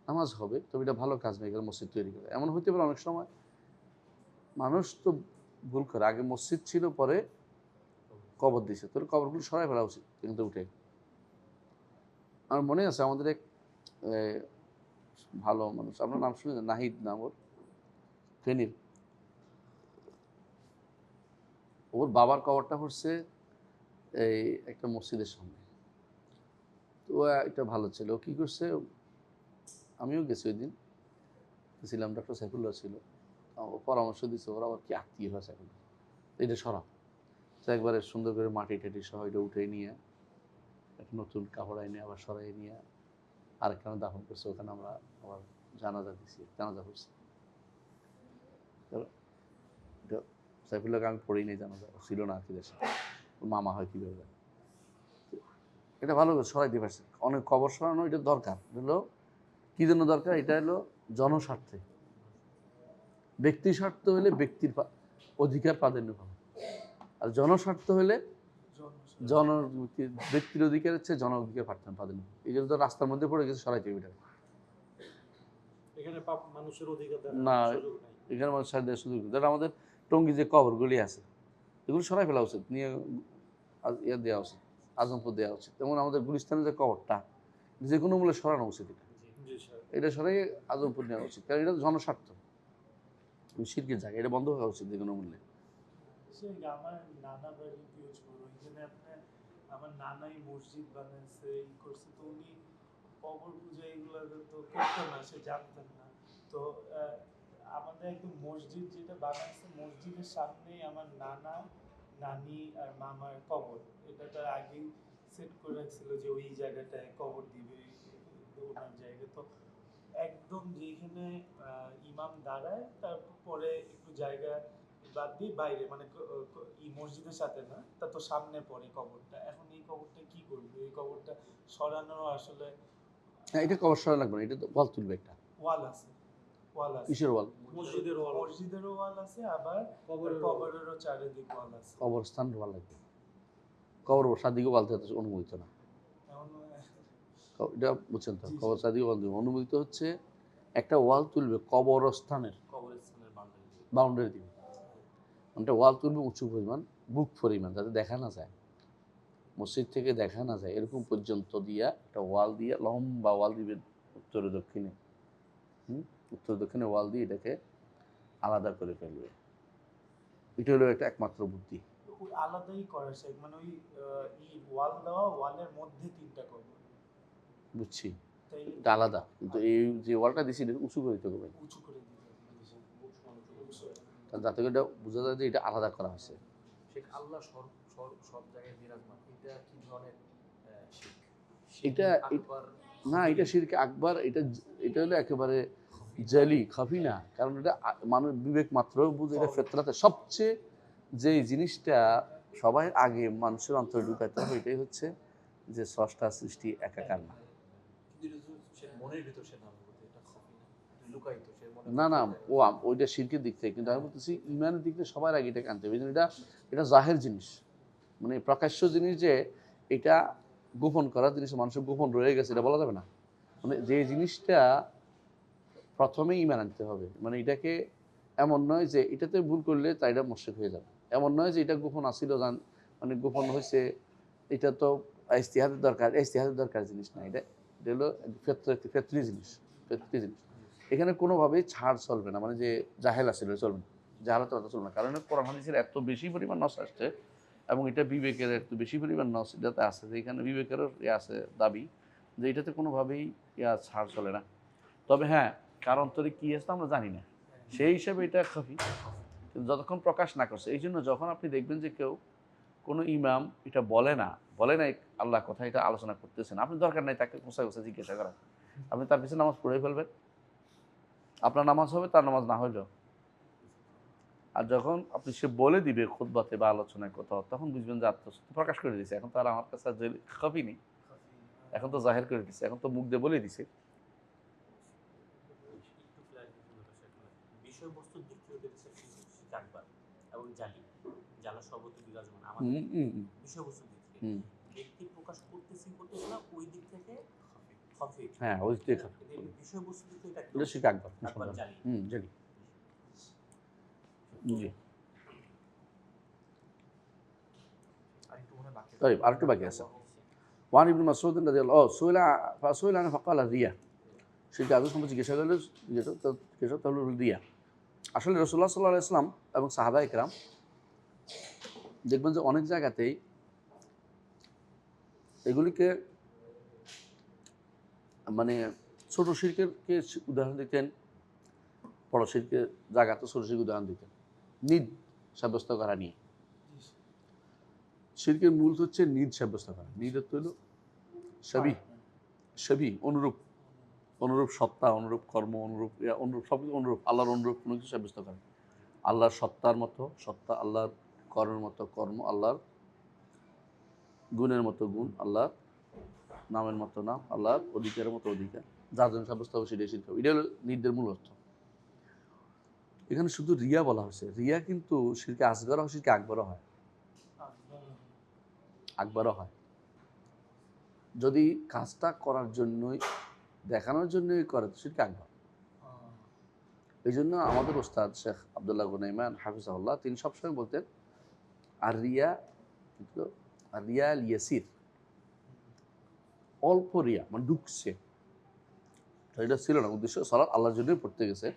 নামাজ হবে, তবে এটা ভালো কাজ নেই, মসজিদ তৈরি করে। এমন হইতে পারে অনেক সময় মানুষ তো ভুল করে, আগে মসজিদ ছিল পরে কবর দিয়েছে, তোর কবরগুলো সরাই ফেলা উচিত কিন্তু উঠে। আমার মনে আছে আমাদের এক ভালো মানুষ, আপনার নাম শুনে, নাহিদ নাম ওর, ফেনীর। ওর বাবার কবরটা হচ্ছে এই একটা মসজিদের সামনে। তো এটা ভালো ছিল, ও কী করছে, আমিও গেছি ওই দিন, গেছিলাম, ডক্টর সাইফুল্লাহ ছিল, ও পরামর্শ দিচ্ছে, ওরা আবার কি আত্মীয় হয় সাইফুল্লাহ, এটা সরা, তো একবারে সুন্দর করে মাটি টাটি সহ এটা উঠে নিয়ে একটা নতুন কাপড় এনে আবার সরাই নিয়ে আরেকখানে দাফন করছে। ওখানে আমরা আবার জানাজা দিছি, জানাজা করছি। সাইফুল্লাহকে আমি পড়েই নেই, জানাজা ছিল না আর কি দেশে, মামা হয় কীভাবে। এটা ভালো করে সরাই দিয়ে পারছে। অনেক কবর সরানো এটা দরকার, হলো কী জন্য দরকার, এটা হলো জনস্বার্থে। ব্যক্তি স্বার্থ হলে ব্যক্তির অধিকার প্রাধান্য পাবে, আর জনস্বার্থ হলে ব্যক্তির অধিকার হচ্ছে জন অধিকার প্রাধান্য। এই জন্য তো রাস্তার মধ্যে পড়ে গেছে, সরাইতে হবে। এখানে মানুষের অধিকার না, এখানে মানুষ সাহায্য সুযোগ, যেটা আমাদের টঙ্গী যে কবরগুলি আছে, এগুলো সরাই ফেলা উচিত, নিয়ে ইয়ে দেওয়া উচিত, আজমপুর দেওয়া উচিত। যেমন আমাদের গুলিস্তানের যে কবরটা, যে কোনো মূল্যে সরানো উচিত, জি স্যার। এটা সরাই আজমপুর নেওয়া উচিত, কারণ এটা জনস্বার্থ, শিরকের জায়গা, এটা বন্ধ হওয়া উচিত যে কোনো মূল্যে। সে আমার নানা বাড়ি পিরোজপুর, ওইখানে আপনার আমার নানাই মসজিদ বানাইছে, ই করছে, তো উনি কবর পূজা এগুলো তো করতো না, সে জানতেন না। তো আমাদের একদম মসজিদ যেটা বানাইছে, মসজিদের সামনেই আমার নানা, নানি আর মামার কবর। এটা তার আগেই সেট করে রাখছিল যে ওই জায়গাটায় কবর দিবে, ওনার জায়গা। তো একদম যেখানে ইমাম দাঁড়ায়, তারপরে একটু জায়গা বাদ দিয়ে বাইরে, মানে মসজিদের সাথে না, তা তো সামনে পড়ে কবরটা। এখন এই কবরটা কি করবে? এই কবরটা সরানো আসলে হ্যাঁ, এটা কবর সরা লাগবে না, এটা তো ওয়াল তুলবে একটা। ওয়াল আছে, ওয়াল আছে, কিসের ওয়াল? মসজিদের ওয়াল, মসজিদেরও ওয়াল আছে, আবার কবরের কবরেরও চারিদিক ওয়াল আছে। কবরস্থান ওয়াল লাগবে, কবর সাদিকে ওয়াল দেওয়া অনুমোদিত না। এখন এটা বুঝছেন তো, জি, জি। কবর সাদিকে ওয়াল দেবে অনুমোদিত হচ্ছে একটা ওয়াল তুলবে কবরস্থানের কবরস্থানের বাউন্ডারি দিবে, একটা ওয়াল তুলবে উঁচু পরিমাণ, বুক পরিমাণ, যাতে দেখা না যায়, মসজিদ থেকে দেখা না যায়, এরকম পর্যন্ত দিয়া একটা ওয়াল দিয়ে, লম্বা ওয়াল দিবে উত্তরে দক্ষিণে, উত্তর দক্ষিণে ওয়াল দিয়ে এটাকে আলাদা করে ফেলবে। এটা হলো একটা একমাত্র বুদ্ধি। ওই আলাদাই করা শেখ, মানে ওই ওয়াল দেওয়া, ওয়ালের মধ্যে তিনটা কবর, বুঝছি, তাই এটা আলাদা, কিন্তু এই যে ওয়ালটা দিছি এটা উঁচু করে দিতে হবে, উঁচু করে দিতে হবে। যাতে করে এটা বোঝা যায় যে এটা আলাদা করা হয়েছে। শেখ আল্লাহ সব জায়গায় বিরাজমান, এটা কি ধরনের শিরক? এটা আকবার না, এটা শিরকে আকবার, এটা হলো একেবারে জালি খাফি না, কারণ এটা মানুষ বিবেক মাত্র বুঝে, এটা ফেতরাতে সবচেয়ে যে জিনিসটা সবাই আগে মানুষের অন্তরে ঢুকাইতে হবে, এটাই হচ্ছে যে স্রষ্টা সৃষ্টি একাকার না। কিন্তু এটা তো সে মনের ভিতর সে ধারণ করতে, এটা খফি না, এটা লুকায়িত, সে মনে না না, ওইটা শিরকের দিক থেকে, কিন্তু আমি বলতেছি ইমানের দিক থেকে সবার আগে এটাকে আনতে হবে। এটা জাহের জিনিস, মানে প্রকাশ্য জিনিস, যে এটা গোপন করার জিনিস, মানুষের গোপন রয়ে গেছে, এটা বলা যাবে না। মানে যে জিনিসটা প্রথমেই ইমান আনতে হবে, মানে এটাকে এমন নয় যে এটাতে ভুল করলে তাই এটা মুশরিক হয়ে যাবে, এমন নয় যে এটা গোপন আসিল, মানে গোপন হয়েছে, এটা তো ইজতিহাদের দরকার জিনিস না, এটা হলো ফেতরি জিনিস, ফেতরি জিনিস। এখানে কোনোভাবেই ছাড় চলবে না, মানে যে জাহেল আসলে চলবে না, জাহালাত চলবে না, কারণ কোরআন হাদিসের এত বেশি পরিমাণ নস আসছে, এবং এটা বিবেকের একটু বেশি পরিমাণ নস এটাতে আছে, যে এখানে বিবেকেরও আছে দাবি, যে এটাতে কোনোভাবেই ছাড় চলে না। তবে হ্যাঁ, কার অন্তরে কী আছে আমরা জানি না, সেই হিসাবে এটা খাফি, কিন্তু যতক্ষণ প্রকাশ না করছে। এই জন্য যখন আপনি দেখবেন যে কেউ, কোনো ইমাম এটা বলে নাই আল্লাহ কথা, এটা আলোচনা করতেছেন, আপনি দরকার নাই তাকে কোথায় কোথায় জিজ্ঞাসা করা, আপনি তার পিছনে নামাজ পড়ে ফেলবেন, আপনার নামাজ হবে, তার নামাজ না হইলেও। আর যখন আপনি সে বলে দিবে খুতবাতে বা আলোচনায় কোথাও, তখন বুঝবেন যে আত্মসত্য প্রকাশ করে দিয়েছে, এখন তো আর আমার কাছে খাফি নেই, এখন তো জাহের করে দিচ্ছে, এখন তো মুখ দিয়ে বলে দিছে। একটু ক্লারিফিকেশন হলো শেখ, বিষয়বস্তুর দিক থেকে দেখছে শিরক আকবার এবং জ্বালা সর্বত্র বিরাজমান আমাদের বিষয়বস্তুর দিক থেকে। ব্যক্তি প্রকাশ করতেছি না, ওই দিক থেকে খফি। হ্যাঁ, ওই দিক থেকে বিষয়বস্তুর দিক থেকে এটা শিরক আকবার, আকবার জালি। জালি। জি, আরেকটু মনে বাকি আছে। طيب আরেকটু বাকি আছে। ওয়ান ইবনে মাসউদ রাদিয়াল্লাহু ফাসুইলা আন ফাকালা রিয়া, শিরক আকবার সম্পর্কে জিজ্ঞাসা করলে যেটা তাহলে রিয়া। আসলে রাসূলুল্লাহ সাল্লাল্লাহু আলাইহি ওয়াসাল্লাম এবং সাহাবায়ে কেরাম দেখবেন যে অনেক জায়গাতেই এগুলিকে, মানে ছোট শিরকের উদাহরণ দিতেন, বড় শিরকের জায়গাতে ছোট শিরকের উদাহরণ দিতেন, নিদ সাব্যস্ত করা নিয়ে। শিরকের মূল হচ্ছে নিদ সাব্যস্ত করা। নিদ হলো সবই অনুরূপ সত্তা, অনুরূপ কর্ম, অনুরূপ সব কিছু অনুরূপ, আল্লাহর অনুরূপ কোনো কিছু সাব্যস্ত করা, আল্লাহর সত্তার মতো সত্তা, আল্লাহর কর্মের মতো কর্ম, আল্লাহর গুণের মতো গুণ, আল্লাহর নামের মতো নাম, আল্লাহর অধিকারের মতো অধিকার, যার জন্য সাব্যস্ত হবে সেটাই শিরক। এটা হলো নিদের মূল অর্থ। এখানে শুধু রিয়া বলা হয়েছে, রিয়া কিন্তু শিরকে আসগর হয়, শিরকে আকবরও হয়। যদি কাজটা করার জন্যই, দেখানোর জন্যই করে তো শিরকে আকবর। এই জন্য আমাদের ওস্তাদ শেখ আব্দুল্লাহ গুনাইমান হাফিজাহুল্লাহ তিনি সবসময় বলতেন আর রিয়া কিন্তু আর রিয়া আল ইয়াসির, অল্প রিয়া মানে ঢুকছে, তো এটা ছিল না উদ্দেশ্য, সালাত আল্লাহর জন্যই পড়তে গেছে,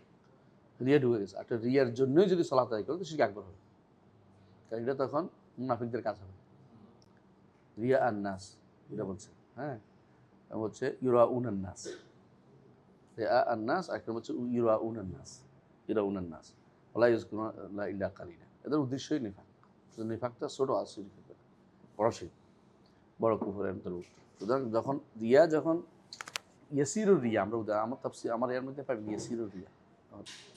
রিয়া ঢুকে গেছে। একটা রিয়ার জন্যই যদি সালাত আদায় করে তো শিরক আকবার হবে, কারণ এটা তখন মুনাফিকদের কাজ হবে। রিয়া আর নাস এটা বলছে, হ্যাঁ হচ্ছে ইউরা উনান নাস, রিয়া আর নাস, একটা হচ্ছে ইউরা উনান নাস, ইউরা উনান নাস ওলা ইউজকুরুনা ইল্লা কালিলা, এদের উদ্দেশ্যই নিফাক। নিফাকটা ছোট আর শিরক বড় শিরক, বড় কুফরের অন্তর্ভুক্ত। সুতরাং যখন রিয়া যখন ইয়াসিরুর রিয়া, আমরা উদাহরণ আমার তাফসীর আমার এর মধ্যে পাবেন ইয়াসিরুর রিয়া,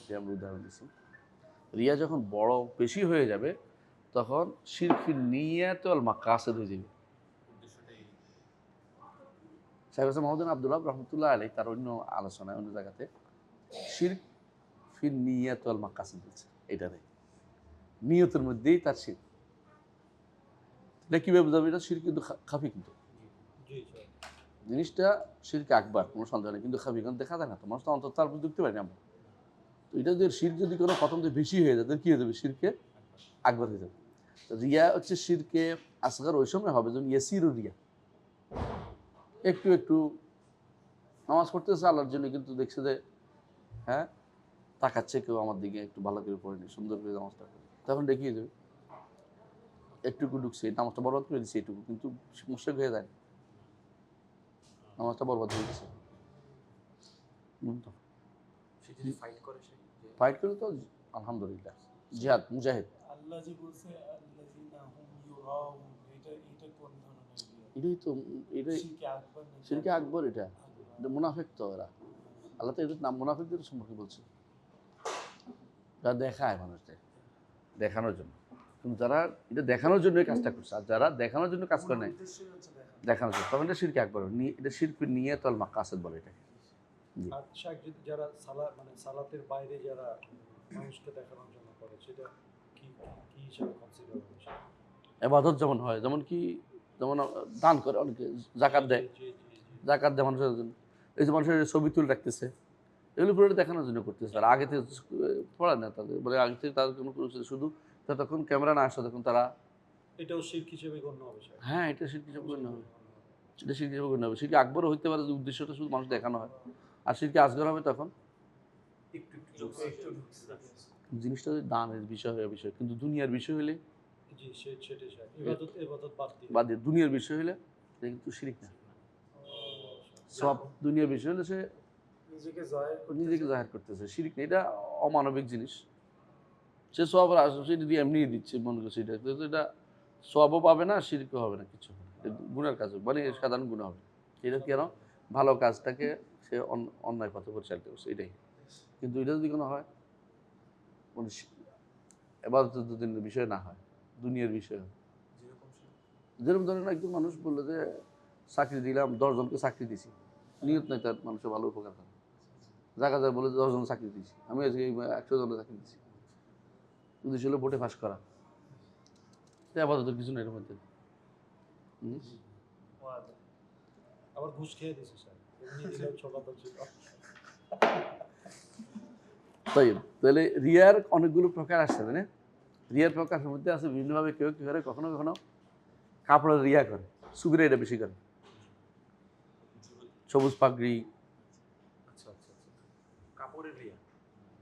এটা আমরা উদাহরণ দিচ্ছি। রিয়া যখন বড় বেশি হয়ে যাবে তখন শিরকির নিয়াত ওয়াল মাকাসিদ হয়ে যাবে। শাইখ হোসেন মাহমুদ আব্দুল্লাহ রহমতুল্লাহ আলাইহি তার অন্য আলোচনায় অন্য জায়গাতে শিরক ফির নিয়াত ওয়াল মাকাসিদ বলছে, এটারে নিয়তের মধ্যেই তার শিরক। এটা কীভাবে বোঝাবে? এটা শিরক কিন্তু খাফি, কিন্তু জি স্যার। জিনিসটা শিরক আকবার, কোনো সন্দেহ নেই, কিন্তু খাফি, কারণ দেখা যায় না তো, মানুষ তো অন্তত তার মধ্যে দেখতে পারি না আমরা। তো এটা যদি শিরক যদি কোনো প্রথম থেকে বেশি হয়ে যায় তাহলে কী হয়ে যাবে? শিরকে আকবার হয়ে যাবে। তো রিয়া হচ্ছে শিরকে আসগার ওই সময় হবে যখন ইয়াসিরু রিয়া, একটু একটু নামাজ পড়তেছে আল্লাহর জন্য, কিন্তু দেখছে যে হ্যাঁ তাকাচ্ছে কেউ আমার দিকে, একটু ভালো করে পড়েনি, সুন্দর করে নামাজটা করে, তখন দেখিয়ে যাবে একটুকু ঢুকছে, নামাজটা বরবাদ করে দিচ্ছে এটুকু, কিন্তু মুশরিক হয়ে যায় না, নামাজটা বরবাদ হয়ে গেছে। সে যদি ফাইট করে, সে ফাইট করে তো আলহামদুলিল্লাহ, জিহাদ মুজাহিদ। আল্লাহ যে বলছে আল্লাযিনা হুম ইউরাউন, এটা কোন ধরনের রিয়া? এটাই তো, এটাই শিরকে আকবার নাকি? শিরকে আকবর, এটা মুনাফিক তো এরা। আল্লাহ তো এদের নাম মুনাফিকদের সম্পর্কে বলছে, যারা দেখায় মানুষদের দেখানোর জন্য, কিন্তু যারা এটা দেখানোর জন্য কাজটা করছে, আর যারা দেখানোর জন্য কাজ করে নাই উদ্দেশ্যই হচ্ছে দেখা। দেখানোর জন্য, তখন এটা শিরকে আকবর, এটা শিরকে নিয়ে তো আল মাকাসিদ বলে এটাকে। আর শাক যদি যারা মানে সালাতের বাইরে যারা মানুষকে দেখানোর জন্য করে, সেটা কি কি হিসাবে কনসিডার হবে সেটা? এবাদত যেমন হয়, যেমন কি, যেমন দান করে অনেকে, জাকাত দেয়, জি জি জি। জাকাত দেয় মানুষের জন্য, এই যে মানুষের ছবি তুলে রাখতেছে, এগুলো পুরো দেখানোর জন্য করতেছে। তারা আগে থেকে পড়ায় না, তাদের বলে আগে থেকে তাদের কোনো শুধু তখন ক্যামেরা না আসে তখন তারা, এটাও শিরক হিসেবে গণ্য হবে স্যার? হ্যাঁ এটা শিরক হিসেবে গণ্য হবে, এটা শিরক হিসেবে গণ্য হবে। শিরকে আকবরও হইতে পারে যে উদ্দেশ্যটা শুধু মানুষ দেখানো হয়, আর শিরকে আসগর হবে তখন একটু একটু জিনিসটা যদি দানের বিষয় হয়ে বিষয়, কিন্তু দুনিয়ার বিষয় হলে জি সেটাই স্যার। ইবাদত বাদ দিয়ে দুনিয়ার বিষয় হলে এটা কিন্তু শিরক না। সব দুনিয়ার বিষয় হলে সে নিজেকে জাহির করতে নিজেকে জাহির করতেছে, শিরক না, এটা অমানবিক জিনিস। সে সব সেটা দিয়ে এমনি দিচ্ছে মনে করছে, এটা কিন্তু এটা সবও পাবে না, শিরকও হবে না, কিছু হবে না, গুণের কাজ হবে, মানে সাধারণ গুণ হবে। এটা কেন? ভালো কাজটাকে সে অন্যায় পথে পরিচালিত করছে, এটাই। কিন্তু এটা যদি কোনো হয় মানে এবাদতের দুদিনের বিষয় না হয়, দুনিয়ার বিষয় হয়। যেরকম ধরেন একজন মানুষ বললো যে চাকরি দিলাম, 10 জনকে চাকরি দিছি, নিয়ত নাই তার মানুষের ভালো উপকার করে, জায়গা যায় বলে 10 জন চাকরি দিছি, আমি আজকে 100 জনের চাকরি দিছি, উদ্দেশ্য হলো ভোটে পাস করা, আপাতত কিছু নেই এর মধ্যে। আবার ঘুষ খেয়ে দিছে স্যার, এমনি দিলেও চলাতো ছিল। তাই তাহলে রিয়ার অনেকগুলো প্রকার আসছে, তাই না? রিয়ার প্রকারের মধ্যে আছে বিভিন্নভাবে, কেউ কী করে, কখনো কখনো কাপড়ের রিয়া করে, সুবিরা এটা বেশি করে, সবুজ পাগড়ি, আচ্ছা আচ্ছা আচ্ছা, কাপড়ের রিয়া,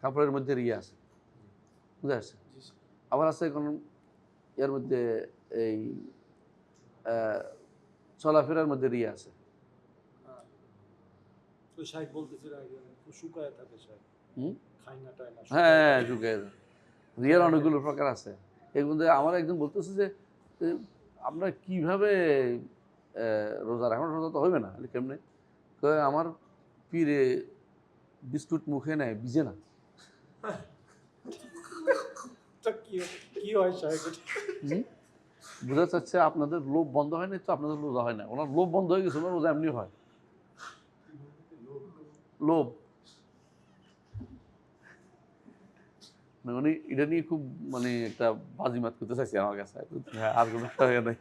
কাপড়ের মধ্যে রিয়া আছে, বুঝতে পারছে? আবার আছে এখন এর মধ্যে এই চলাফেরার মধ্যে রিয়া আছে। তো শাইখ বলতেছিল আগে শুকায় থাকে শাইখ, খাই না টাই না। হ্যাঁ শুকিয়ে যায়, রিয়ার অনেকগুলো প্রকার আছে। এর মধ্যে আমার একজন বলতেছে যে আমরা কিভাবে রোজা রাখবো, রোজা তো হইবে না, কেমনে? আমার পীরে বিস্কুট মুখে নেয়, ভিজে না। কি হয় শাইখ? বোঝা যাচ্ছে আপনাদের লোভ বন্ধ হয় না, তো আপনাদের রোজা হয় না, ওনার লোভ বন্ধ হয়ে গেছে, ওনার রোজা এমনি হয়। লোভ উনি এটা নিয়ে খুব মানে একটা বাজিমাত করতে চাইছি আমার কাছে, হ্যাঁ আর কোনো বিষয় নাই।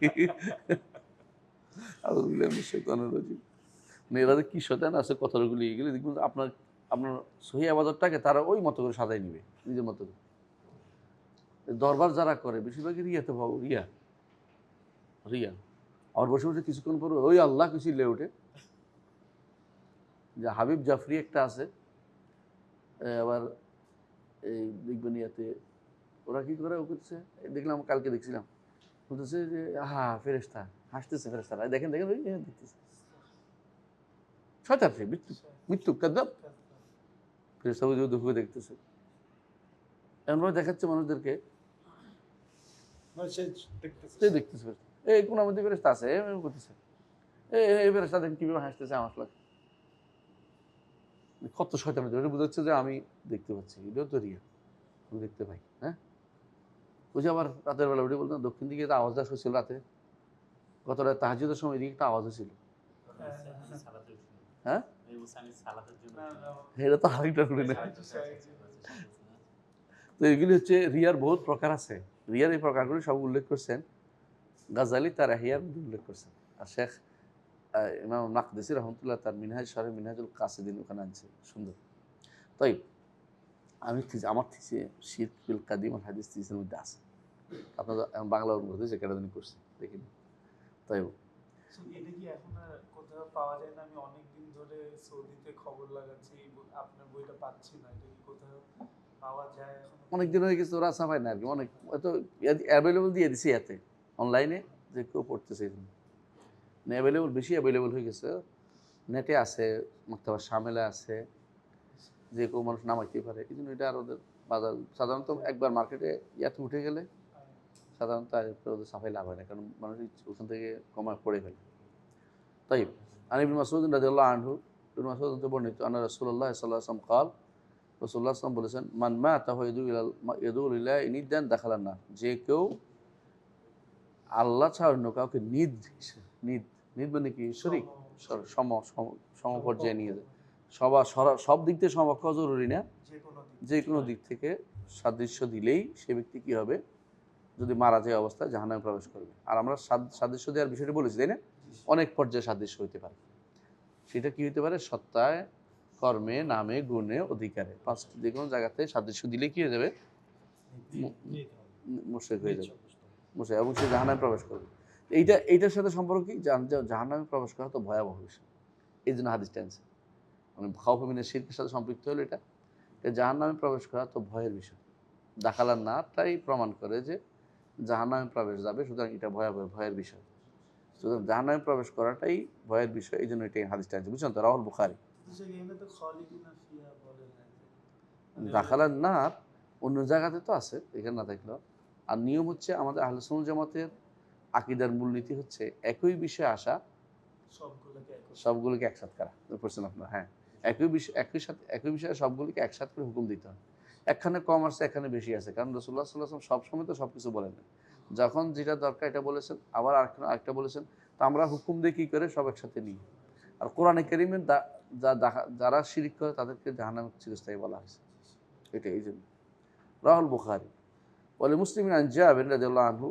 এরা যে কি শয়তান আছে কথাগুলি, এগুলি দেখবেন আপনার আপনার সহি আবাদতটাকে তারা ওই মতো করে সাজাই নিবে নিজের মতো করে। দরবার যারা করে বেশিরভাগই রিয়াতে ভাবো, রিয়া রিয়া। আর বসে বসে কিছুক্ষণ পর ওই আল্লাহ কিছু লে ওঠে। যে হাবিব জাফরি একটা আছে, আবার এই দেখবেন ইয়াতে ওরা কি করে ও করছে, দেখলাম কালকে দেখছিলাম, বলতেছে যে হা ফেরেশতা হাসতেছে, ফেরেশতারা দেখেন দেখেন ওই দেখতেছে শয়তান, সে মৃত্যু মৃত্যু কাদ্দাব, ফেরেশতা ওই দুঃখ দেখতেছে। এমনভাবে দেখাচ্ছে মানুষদেরকে, মানে সে দেখতেছে সে দেখতেছে ফেরেশতা, এই কোন আমাদের ফেরেশতা আছে এমন করতেছে, এই ফেরেশতা দেখেন কিভাবে হাসতেছে আমার লাগে। কত শয়তান, এটা বোঝাচ্ছে যে আমি দেখতে পাচ্ছি, এটাও তো রিয়া, আমি দেখতে পাই। হ্যাঁ, ওই যে আবার রাতের বেলা উঠে বলতাম দক্ষিণ দিকে একটা আওয়াজটা শুনছিল রাতে, গত রাত তাহাজ্জুদের সময় এদিকে একটা আওয়াজ হয়েছিল। হ্যাঁ, এটা তো আরেকটা করে নেই। তো এগুলি হচ্ছে রিয়ার বহুত প্রকার আছে। রিয়ার এই প্রকারগুলি সব উল্লেখ করছেন গাজালি তার ইহয়ার মধ্যে উল্লেখ করছেন, আর শেখ ইমাম মাকদিসি রহমতুল্লাহ তার মিনহাজ শরীফ মিনহাজুল কাসিদিন ওখানে আনছে, সুন্দর। তাই আমি আমার থিসে শিরকুল কাদিম আল হাদিস থিসের মধ্যে আছে, আপনার বাংলা অনুবাদ হয়েছে কেটাদিন করছে দেখিনি। তাই এটা কি এখন আর কোথাও পাওয়া যায় না? আমি অনেকদিন ধরে সৌদিতে খবর লাগাচ্ছি, আপনার বইটা পাচ্ছি না। এটা কি কোথাও পাওয়া যায় এখন? অনেক দিন হয়ে গেছে, ওরা ছাপায় না আর কি, অনেক হয়তো অ্যাভেলেবল দিয়ে দিছি এতে অনলাইনে, যে কেউ পড়তেছে এই জন্য অ্যাভেলেবল, বেশি অ্যাভেলেবল হয়ে গেছে। নেটে আছে, মাক্তাবা শামেলা আছে, যে কেউ মানুষ নামাইতেই পারে। এই জন্য এটা আর ওদের বাজার সাধারণত একবার মার্কেটে ইয়াতে উঠে গেলে সাধারণত আর ওদের সাফাই লাভ হয় না, কারণ মানুষ ওখান থেকে কমা পড়ে ফেলে। তাই আনি ইবনে মাসউদ রাদিয়াল্লাহু আনহু, ইবনে মাসউদ থেকে বর্ণিত, আন্না রাসূলুল্লাহ সাল্লাল্লাহু আলাইহি ওয়াসাল্লাম قال, রাসূলুল্লাহ সাল্লাল্লাহু আলাইহি ওয়াসাল্লাম বলেছেন, মান মাতা ইয়াদউ লিল্লাহি নিদান দাখালান নার, যে কেউ আল্লাহ ছাড়া অন্য কাউকে নিদ নিদ মানে কি শরীক, সম পর্যায়ে নিয়ে যায়। সব দিক থেকে সমকক্ষ জরুরি না, যে কোনো দিক থেকে সাদৃশ্য দিলেই সে ব্যক্তি কি হবে, যদি মারা যায় অবস্থায় জাহান্নামে প্রবেশ করবে। আর আমরা সাদৃশ্য দেওয়ার বিষয়টি বলেছি, তাই না? অনেক পর্যায়ে সাদৃশ্য হইতে পারে। সেটা কি হইতে পারে? সত্তায়, কর্মে, নামে, গুণে, অধিকারে, পাঁচটি যে কোনো জায়গাতে সাদৃশ্য দিলে কি হয়ে যাবে, মুশরিক হয়ে যাবে, মুশরিক, এবং সে জাহান্নামে প্রবেশ করবে। এইটার সাথে সম্পর্ক কি, জাহান্নামে প্রবেশ করা তো ভয়াবহ বিষয়, এই জন্য হাদিসটা আনছে। মানে খাওফ মিনাশ শিরকের সাথে সম্পৃক্ত হলো এটা জাহান্নামে প্রবেশ করা তো ভয়ের বিষয়। দাখালান না তাই প্রমাণ করে যে জাহান্নামে প্রবেশ যাবে, সুতরাং এটা ভয়ের বিষয়। সুতরাং জাহান্নামে প্রবেশ করাটাই ভয়ের বিষয়, এই জন্য এটাই হাদিসটা আছে, বুঝছেন তো? রাহুল বুখারী। দাখালান না অন্য জায়গাতে তো আছে, এখানে না থাকলেও। আর নিয়ম হচ্ছে আমাদের আহলে সুন্নাত জামাতের আকীদার মূলনীতি হচ্ছে একই বিষয়ে আসা, সবগুলোকে একসাথে করা। বুঝছেন আপনারা? হ্যাঁ, একই বিষয়ে সবগুলোকে একসাথে করে হুকুম দিতে হয়। একখানে কম আছে, এখানে বেশি আছে, কারণ রাসূলুল্লাহ সাল্লাল্লাহু আলাইহি ওয়াসাল্লাম সবসময় তো সব কিছু বলেন না। যখন যেটা দরকার এটা বলেছেন, আবার আরেকটা বলেছেন, তো আমরা হুকুম দিয়ে কী করে সব একসাথে নিই। আর কোরআনে কারীমের যারা শিরক করে তাদেরকে জাহান্নামে চিরস্থায়ী বলা হয়েছে, এটা এই জন্য। রাহুল বুখারী ওয়ালি মুসলিমিন আন জাবির রাদিয়াল্লাহু আনহু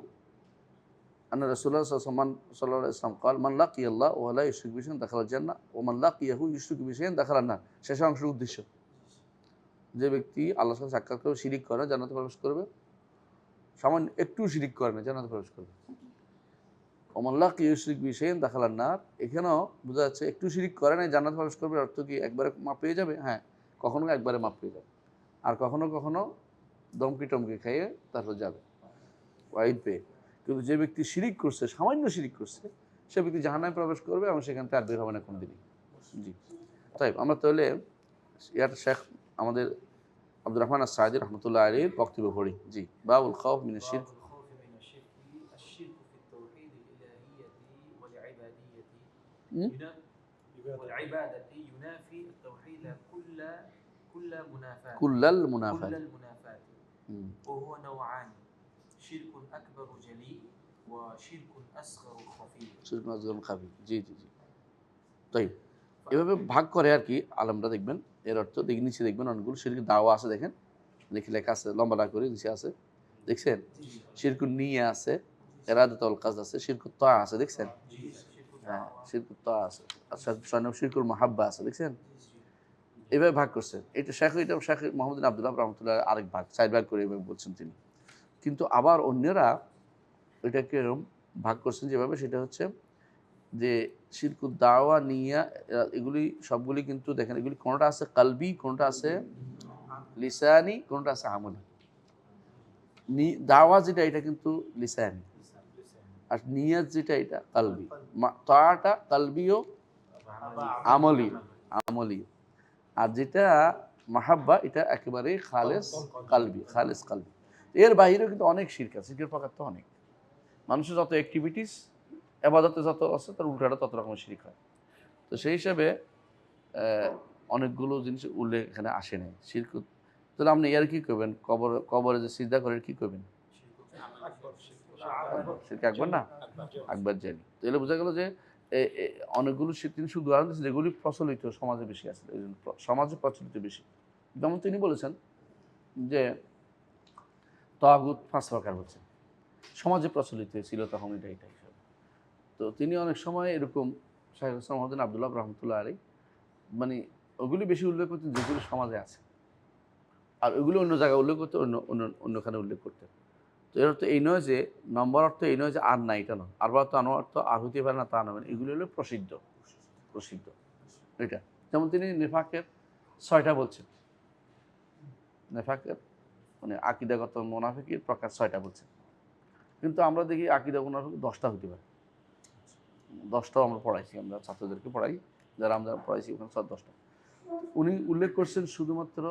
আন্না রাসূলুল্লাহ সাল্লাল্লাহু আলাইহি ওয়াসাল্লাম قال মান লাকিয়াল্লাহ ওয়া লা ইউশরিকু বিহি শাইআন দাখালাল জান্নাহ ওয়া মান লাকিয়াহু ইউশরিকু বিহি শাইআন দাখালান নার। শেষ অংশের উদ্দেশ্য, যে ব্যক্তি আল্লাহর সাথে সাক্ষাৎ করে শিরিক করে জান্নাতে প্রবেশ করবে, সামান্য একটু শিরিক করে না জান্নাতে প্রবেশ করবে। ওয়া মান লাকিয়া ইউশরিকু বিহি শাইআন দাখালান নার, এখানেও বোঝা যাচ্ছে একটু শিরিক করে না জান্নাতে প্রবেশ করবে, অর্থ কি একবারে মাপ পেয়ে যাবে? হ্যাঁ, কখনো একবারে মাপ পেয়ে যাবে, আর কখনো কখনো দমকি টমকি খাইয়ে তারপর যাবে ওয়াইদ পেয়ে। কিন্তু যে ব্যক্তি শিরিক করছে, সামান্য শিরিক করছে, সে ব্যক্তি জাহান্নামে প্রবেশ করবে এবং সেখান থেকে আর বের হবে না কোনোদিনই। জি, তাই আমরা তাহলে ইয়ার শেখ আমাদের আব্দুর রহমান আস-সাঈদী রহমতুল্লাহ আলাইহির বক্তব্য পড়ি। জি, বাবুল খাউফ মিনাশ শিরক। والعبادة ينافي التوحيد كل منافاة وهو نوعان: شرك أكبر جلي وشرك أصغر خفي। শিরক আসগর খাফি। জি জি জি, তাই এভাবে ভাগ করে আর কি আলেমরা, দেখবেন এর অর্থ দেখে নিচে দেখবেন অনেকগুলো শিরকের দাওয়া আছে, দেখেন লিখে লেখা আছে, লম্বা না করে নিচে আছে, দেখছেন? শিরকুন নিয়া আছে, ইরাদাতুল কাসদ আছে, শিরকুত তা আছে, দেখছেন? হ্যাঁ, শিরকুত তা আছে, আচ্ছা শিরকুল মাহাব্বা আছে, দেখছেন? এভাবে ভাগ করছেন। এটা শেখ মোহাম্মদ বিন আব্দুল্লাহ রহমতুল্লাহ আরেক ভাগ, 4 ভাগ করে এভাবে বলছেন তিনি। কিন্তু আবার অন্যরা এটাকে এরকম ভাগ করছেন যেভাবে, সেটা হচ্ছে যে শিরকুদ দাওয়া নিয়া এগুলি সবগুলি কিন্তু দেখেন, এগুলি কোনোটা আছে কালবি, কোনোটা আছে লিসানি, কোনোটা আছে আমলি। দাওয়া যেটা এটা কিন্তু লিসানি, আর নিয়াত যেটা এটা কালবি। তাটা কালবিও আমলিও, আমলিও। আর যেটা মাহাব্বা এটা একেবারে খালেস কালবি, খালেস কালবি। এর বাইরেও কিন্তু অনেক শিরক আছে, শিরকের প্রকার তো অনেক। মানুষের যত অ্যাক্টিভিটিস, আবাদতে যত আছে, তার উল্টাটা তত রকমের শিরক হয়। তো সেই হিসাবে অনেকগুলো জিনিস উল্লেখ এখানে আসে নাই শিরক। তাহলে আপনি ইয়ার কি করবেন, কবরে যে সিজদা করে কি করবেন? শিরক আকবার না, আকবার জানি। তাহলে বোঝা গেল যে অনেকগুলো তিনি শুধু উদাহরণ দিচ্ছেন যেগুলি প্রচলিত সমাজে বেশি আছে, এই জন্য সমাজে প্রচলিত বেশি। যেমন তিনি বলেছেন যে তাগুত 5 প্রকার হচ্ছে, সমাজে প্রচলিত ছিল তখন এটা এটা হিসাবে। তো তিনি অনেক সময় এরকম শাইখ হোসেন মহদিন আবদুল্লাহ রহমতুল্লাহ আলী মানে ওগুলি বেশি উল্লেখ করতেন যেগুলি সমাজে আছে, আর ওগুলো অন্য জায়গায় উল্লেখ করতে, অন্যখানে উল্লেখ করতেন। তো এর অর্থ এই নয় যে, নম্বর অর্থ এই নয় যে আর না, এটা নয়। আর অর্থ অর্থ আর হতে পারে না তা নয়, এগুলি হলো প্রসিদ্ধ, প্রসিদ্ধ এটা। যেমন তিনি নেফাকের 6টা বলছেন, নেফাকের মানে আকিদাগত মুনাফিকের প্রকার 6টা বলছেন, কিন্তু আমরা দেখি আকিদা মুনাফিক 10টা হতে পারে। 10টাও আমরা পড়াইছি, আমরা ছাত্রদেরকে পড়াই, যারা আমরা পড়াইছি ওখানে 10টা। উনি উল্লেখ করছেন শুধুমাত্র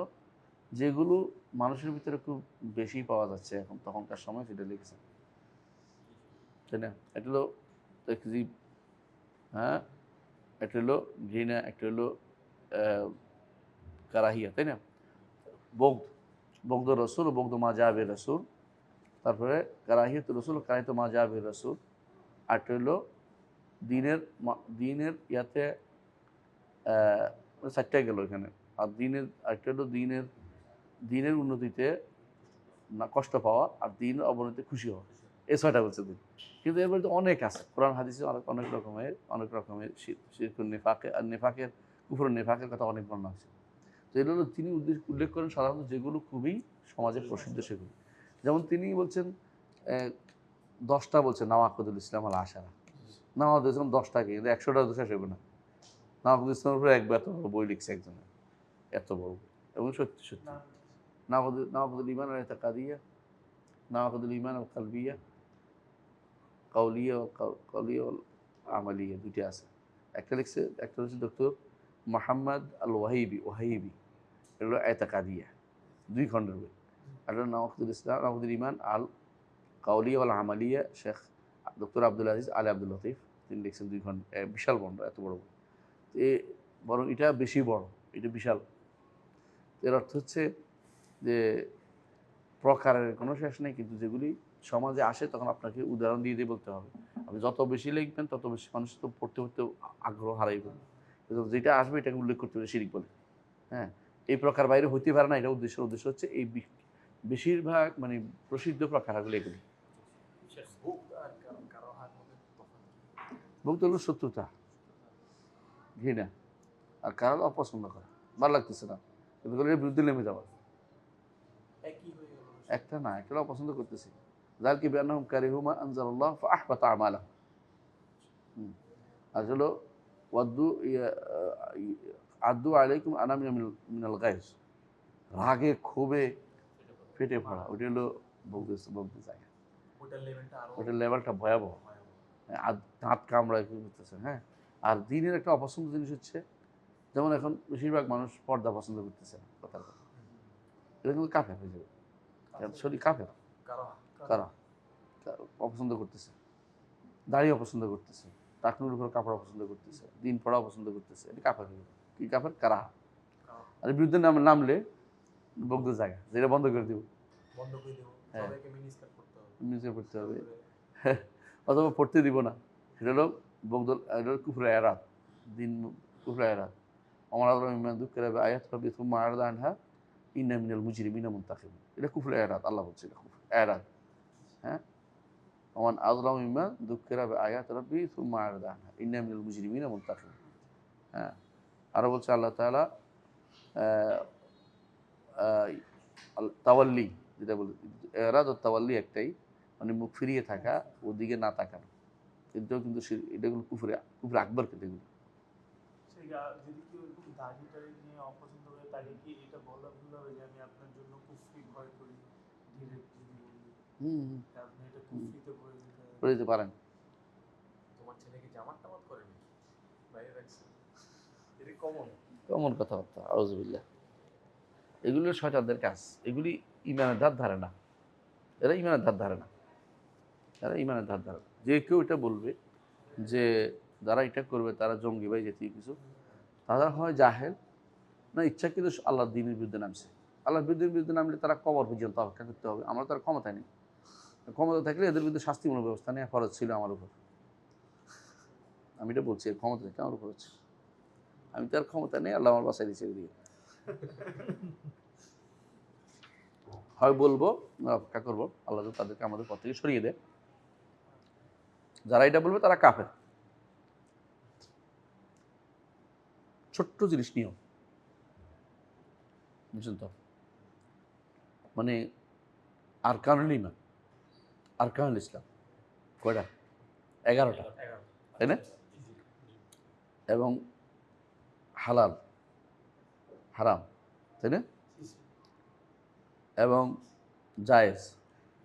যেগুলো মানুষের ভিতরে খুব বেশি পাওয়া যাচ্ছে এখন তখনকার সময়, সেটা লিখেছেন, তাই না? এটা হলো তাকযীব, হ্যাঁ, একটা হলো ঘৃণা, একটা হলো কারাহিয়া, তাই না? বগদ রসুল ও বগদ মা জাবে রসুল, তারপরে কারাহিয়াত রসুল, কারাহিয়াত মা জাবে রসুল। আরেকটা হলো দিনের ইয়াতে 4টা গেল এখানে। আর আরেকটা হলো দিনের উন্নতিতে না কষ্ট পাওয়া, আর দিনের অবনতিতে খুশি হওয়া। এই 6টা বলছে দিন। কিন্তু এর মধ্যে অনেক আছে, কোরআন হাদিসে অনেক রকমের শিরকুন নেফাকে, আর নেফাকের কুফরুন নেফাকের কথা অনেক বর্ণনা আছে। তো এগুলো তিনি উল্লেখ করেন সাধারণত যেগুলো খুবই সমাজে প্রসিদ্ধ সেগুলো। যেমন তিনি বলছেন 10টা বলছেন, নাওয়াকুদুল ইসলাম আল আশারা। নাওয়াকুদুল ইসলাম 10টাকে, কিন্তু 100টা শেষ হবে না। নাওয়াকুদুল ইসলামের উপরে একবার এত বড় বই লিখছে একজনে, এত বড়, এবং সত্যি সত্যি নাওয়াকুদুল ইমান আল ইতিকাদিয়া, নাওয়াকুদুল ইমান আল কালবিয়া, কাউলিয়া ও আমালিয়া, 2টি আছে। একটা লিখছে, একটা হচ্ছে ডক্টর মোহাম্মদ আল ওয়াহিবি, এগুলো ইতিকাদিয়া, 2 খণ্ডের বই। আর নাওয়াকুদুল ইসলাম, নাওয়াকুদুল ইমান আল কাউলিয়া ওয়াল আমালিয়া, শেখ ডক্টর আব্দুল আজিজ আলী আব্দুল লতিফ, তিনি লিখছেন 2 খণ্ড, বিশাল বড়, এত বড় বই। বরং এটা বেশি বড়, এটা বিশাল। এর অর্থ হচ্ছে যে প্রকারের কোনো শেষ নেই, কিন্তু যেগুলি সমাজে আসে তখন আপনাকে উদাহরণ দিয়ে দিয়ে বলতে হবে। আপনি যত বেশি লিখবেন তত বেশি মানুষ তো পড়তে পড়তে আগ্রহ হারাইবেন। যেটা আসবে এটাকে উল্লেখ করতে হবে শিরিক বলে। হ্যাঁ, এই প্রকার বাইরে হইতে পারে না, এটা উদ্দেশ্য হচ্ছে এই বেশিরভাগ মানে প্রসিদ্ধ প্রকারগুলো এগুলি। ভক্ত হলো শত্রুতা, ঘৃণা, আর কারণ অপছন্দ করা, ভালো লাগতেছে না, কিন্তু এর বিরুদ্ধে নেমে যাওয়া। একটা না, একটা অপছন্দ করতেছি, যালকি বিআন্নাহুম কারিহুমা আনজালাল্লাহ ফাআহবাতা আমালাহুম। আসলে আদু আলাইকুম আনা মিনাল গায়জ, রাগে ক্ষোভে ফেটে পড়া, ওটা হলো বলতে জায়গা, ওটার লেভেলটা ভয়াবহ। দাঁত কামড়ায় করতেছে। হ্যাঁ, আর দিনের একটা অপছন্দ জিনিস হচ্ছে, যেমন এখন বেশিরভাগ মানুষ পর্দা পছন্দ করতেছে না, কথার কথা, এটা কিন্তু কাফের হয়ে যাবে, শরীর কাফের, কারা অপছন্দ করতেছে, দাড়ি অপছন্দ করতেছে, টাকনুর উপর কাপড় অপছন্দ করতেছে, দিন পড়া অপছন্দ করতেছে, এটা কাফের হয়ে যাবে। কি কাফের? কারা। আর বিরুদ্ধে নামলে বগ্ধ জায়গা, যেটা বন্ধ করে দিব, হ্যাঁ, মিউজিক পড়তে হবে, অথবা পড়তে দিব না, সেটা হলো বগদল, এটা হলো কুফরে এরাত, দিন কুফরে এরাত। আমার আল্লাহ দুঃখের আয়াত রব্বি সুম্মা আ'রাদা আনহা ইন্না মিনাল মুজরিমিনা মুনতাকিমুন, এটা কুফরে এরাত, আল্লাহ বলছে এটা কুফরে এরাত। হ্যাঁ, ওমান আযলামু মিম্মান যুক্কিরা বিআয়াতি রাব্বিহি সুম্মা আ'রাদা আনহা ইন্না মিনাল মুজরিমিনা মুনতাকিমুন। হ্যাঁ, আরো বলছে আল্লাহ তাআলা তাওয়াল্লি, যেটা বলে এরাদ ও তাওয়াল্লি একটাই, মানে মুখ ফিরিয়ে থাকা, ওদিকে না তাকানো, এটাও কিন্তু এটাগুলো কুফরে আকবর, কিন্তু এগুলো যদি কেউ এরকম দাড়ি টাড়ি নিয়ে অপছন্দ করে তাকে কি এটা বলা ভুল হবে যে আমি আপনার জন্য কুফরি ভয় করি, ডিরেক্টলি বলি আপনি এটা কুফরিতে পড়ে যেতে করে দিতে পারেন। তোমার ছেলে কি জামাত টামাত করেনি, বাইরে রাখছে, এটা কমন। কমন কথাবার্তা, আউযুবিল্লাহ। এগুলো শয়তানদের কাজ, এগুলি ইমানের ধার ধারে না, এরা ইমানের ধার ধারে না, এরা ইমানের ধার ধারে না। যে কেউ এটা বলবে যে যারা এটা করবে তারা জঙ্গি জাতীয় কিছু, তারা হয় জাহেল, না ইচ্ছা কিন্তু আল্লাহর দ্বীনের বিরুদ্ধে নামছে। আল্লাহর বিরুদ্ধে নামলে তারা কবর পর্যন্ত অপেক্ষা করতে হবে। আমরা তার ক্ষমতা নেই, ক্ষমতা থাকলে এদের বিরুদ্ধে শাস্তিমূলক ব্যবস্থা নেওয়া ফরজ ছিল আমার উপর। আমি এটা বলছি, ক্ষমতা থেকে আমার উপর হচ্ছে, আমি তার ক্ষমতা নেই, আল্লাহ আমার বাসায় দিচ্ছে দিয়ে হয় বলবো, অপেক্ষা করবো আল্লাহ তো তাদেরকে আমাদের পথ থেকে সরিয়ে দেয়। যারা এটা বলবে তারা কাফের। ছোট্ট জিনিস নিয়েও বুঝছেন তো, মানে আরকানুল ঈমান, আরকানুল ইসলাম কয়টা? 11টা, তাই না? এবং হালাল হারাম, তাই না? এবং জায়েজ,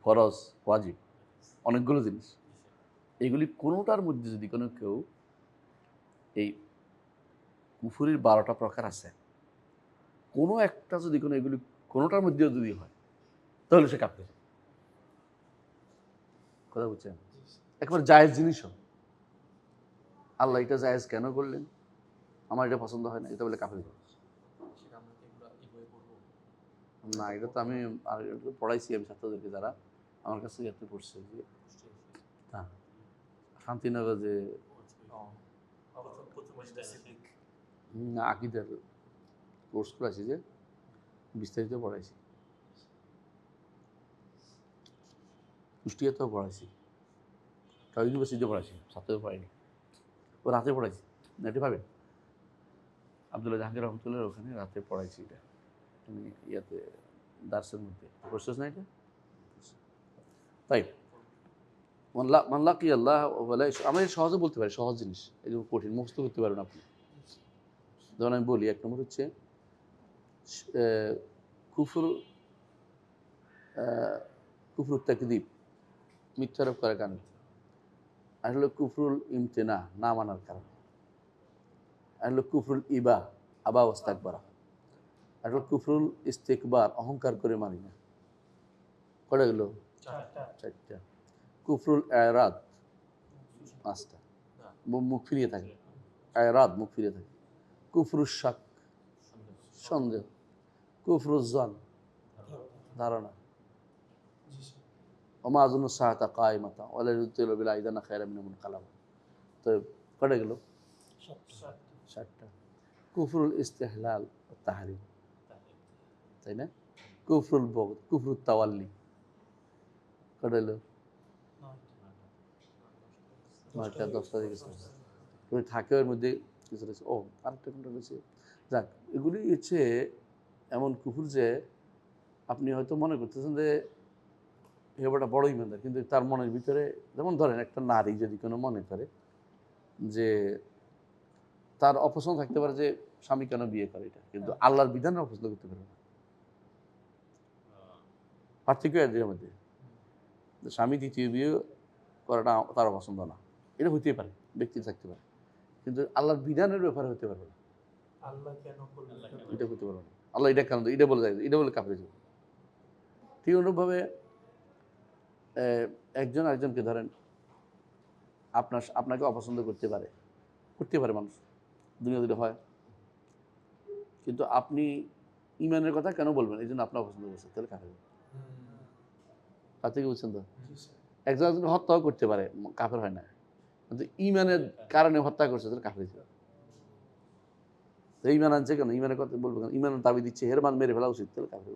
ফরজ, ওয়াজিব, অনেকগুলো জিনিস। এগুলি কোনোটার মধ্যে যদি কোনো কেউ এই কুফুরির 12টা প্রকার আছে, কোনো একটা যদি কোনো এগুলি কোনোটার মধ্যেও যদি হয় তাহলে সে কাফের। কথা বুঝছেন? একেবারে জায়েজ জিনিসও আল্লাহ এটা জায়েজ কেন করলেন, আমার এটা পছন্দ হয় না, এটা বলে কাফের। না, এটা তো আমি আর এটা পড়াইছি আমি ছাত্রদেরকে, যারা আমার কাছে ইয়াতে পড়ছে, যে হ্যাঁ শান্তিনগর যে আকিদার কোর্স করাইছি, যে বিস্তারিত পড়াইছি, কুষ্টিয়াতেও পড়াইছি, ইউনিভার্সিটিতে পড়াইছি, ছাত্রদের পড়াইনি, ও রাতে পড়াইছি। এটা পাবেন আব্দুল্লাহ জাহাঙ্গীর রহমতুল্লাহ ওখানে রাতে পড়াইছি, এটা আমি ইয়াতে দার্সের মধ্যে পড়ছিস না এটা। তাই মাল্লা কি আল্লাহ বলে, আমরা সহজে বলতে পারি, সহজ জিনিস, এগুলো কঠিন মুখস্থ করতে পারবেন আপনি। যেমন আমি বলি, 1 নম্বর হচ্ছে কুফরুল তাকদীব, মিথ্যারোপ করার কারণে। আর হলো কুফরুল ইমতিনা, না মানার কারণে। আর হলো কুফরুল ইবা, আবা ওয়াস্তাকবারা। আর হলো কুফরুল ইস্তিকবার, অহংকার করে মানি না। কটা গেল? 4টা। কুফরুল এরাদ, 5টা, মুখ ফিরিয়ে থাকে, এরাদ মুখ ফিরিয়ে থাকে। কুফরুল শাক, সন্দেহ। কুফরুল জন, ধারণা। ওমা আযুন্নু সাআতা কায়িমাতা ওয়া লা ইউতিলু বিল আইদানা খায়রাম মিন মুনকালাব। তো কটা গেল? 7টা। কুফরুল ইস্তিহলাল ও তাহরিম, তাই না? কুফরুল বগদ, কুফরুল তাওয়াল্লি, কটা গেল? 9টা, 10টা গেছে। তুমি থাকে ওর মধ্যে কিছু রয়েছে। ও আরেকটা কোনটা রয়েছে, যাক, এগুলি হচ্ছে এমন কুফর যে আপনি হয়তো মনে করতেছেন যে এবারটা বড় ইমানদার, কিন্তু তার মনের ভিতরে, যেমন ধরেন একটা নারী যদি কোনো মনে করে যে তার অপছন্দ থাকতে পারে যে স্বামী কেন বিয়ে করে, এটা কিন্তু আল্লাহর বিধান অপছন্দ করতে পারে না। পার্থক্য এর মধ্যে, স্বামী দ্বিতীয় বিয়ে করাটা তার পছন্দ না, এটা হইতে পারে, ব্যক্তি থাকতে পারে, কিন্তু আল্লাহর বিধানের ব্যাপারে হতে পারবে না। আল্লাহ কেন করলেন এটা করতে পারবে না, আল্লাহ এটা কেন, এটা বলে যায়, এটা বলে কাফের যাবে। ঠিক অনুরূপভাবে একজন আরেকজনকে ধরেন আপনাকে অপছন্দ করতে পারে মানুষ, দুনিয়া হয়, কিন্তু আপনি ইমানের কথা কেন বলবেন, এই জন্য আপনার অপছন্দ করছে, তাহলে কাফের। তার থেকে বুঝছেন তো, একজন একজন হত্যাও করতে পারে, কাফের হয় না, কিন্তু ইমানের কারণে হত্যা করছে, তাহলে কাফের যাবে। ইমান আনছে কেন, ইমানের কথা বলবো কেন, ইমানের দাবি দিচ্ছে, এর মান মেরে ফেলা উচিত, তাহলে কাফের।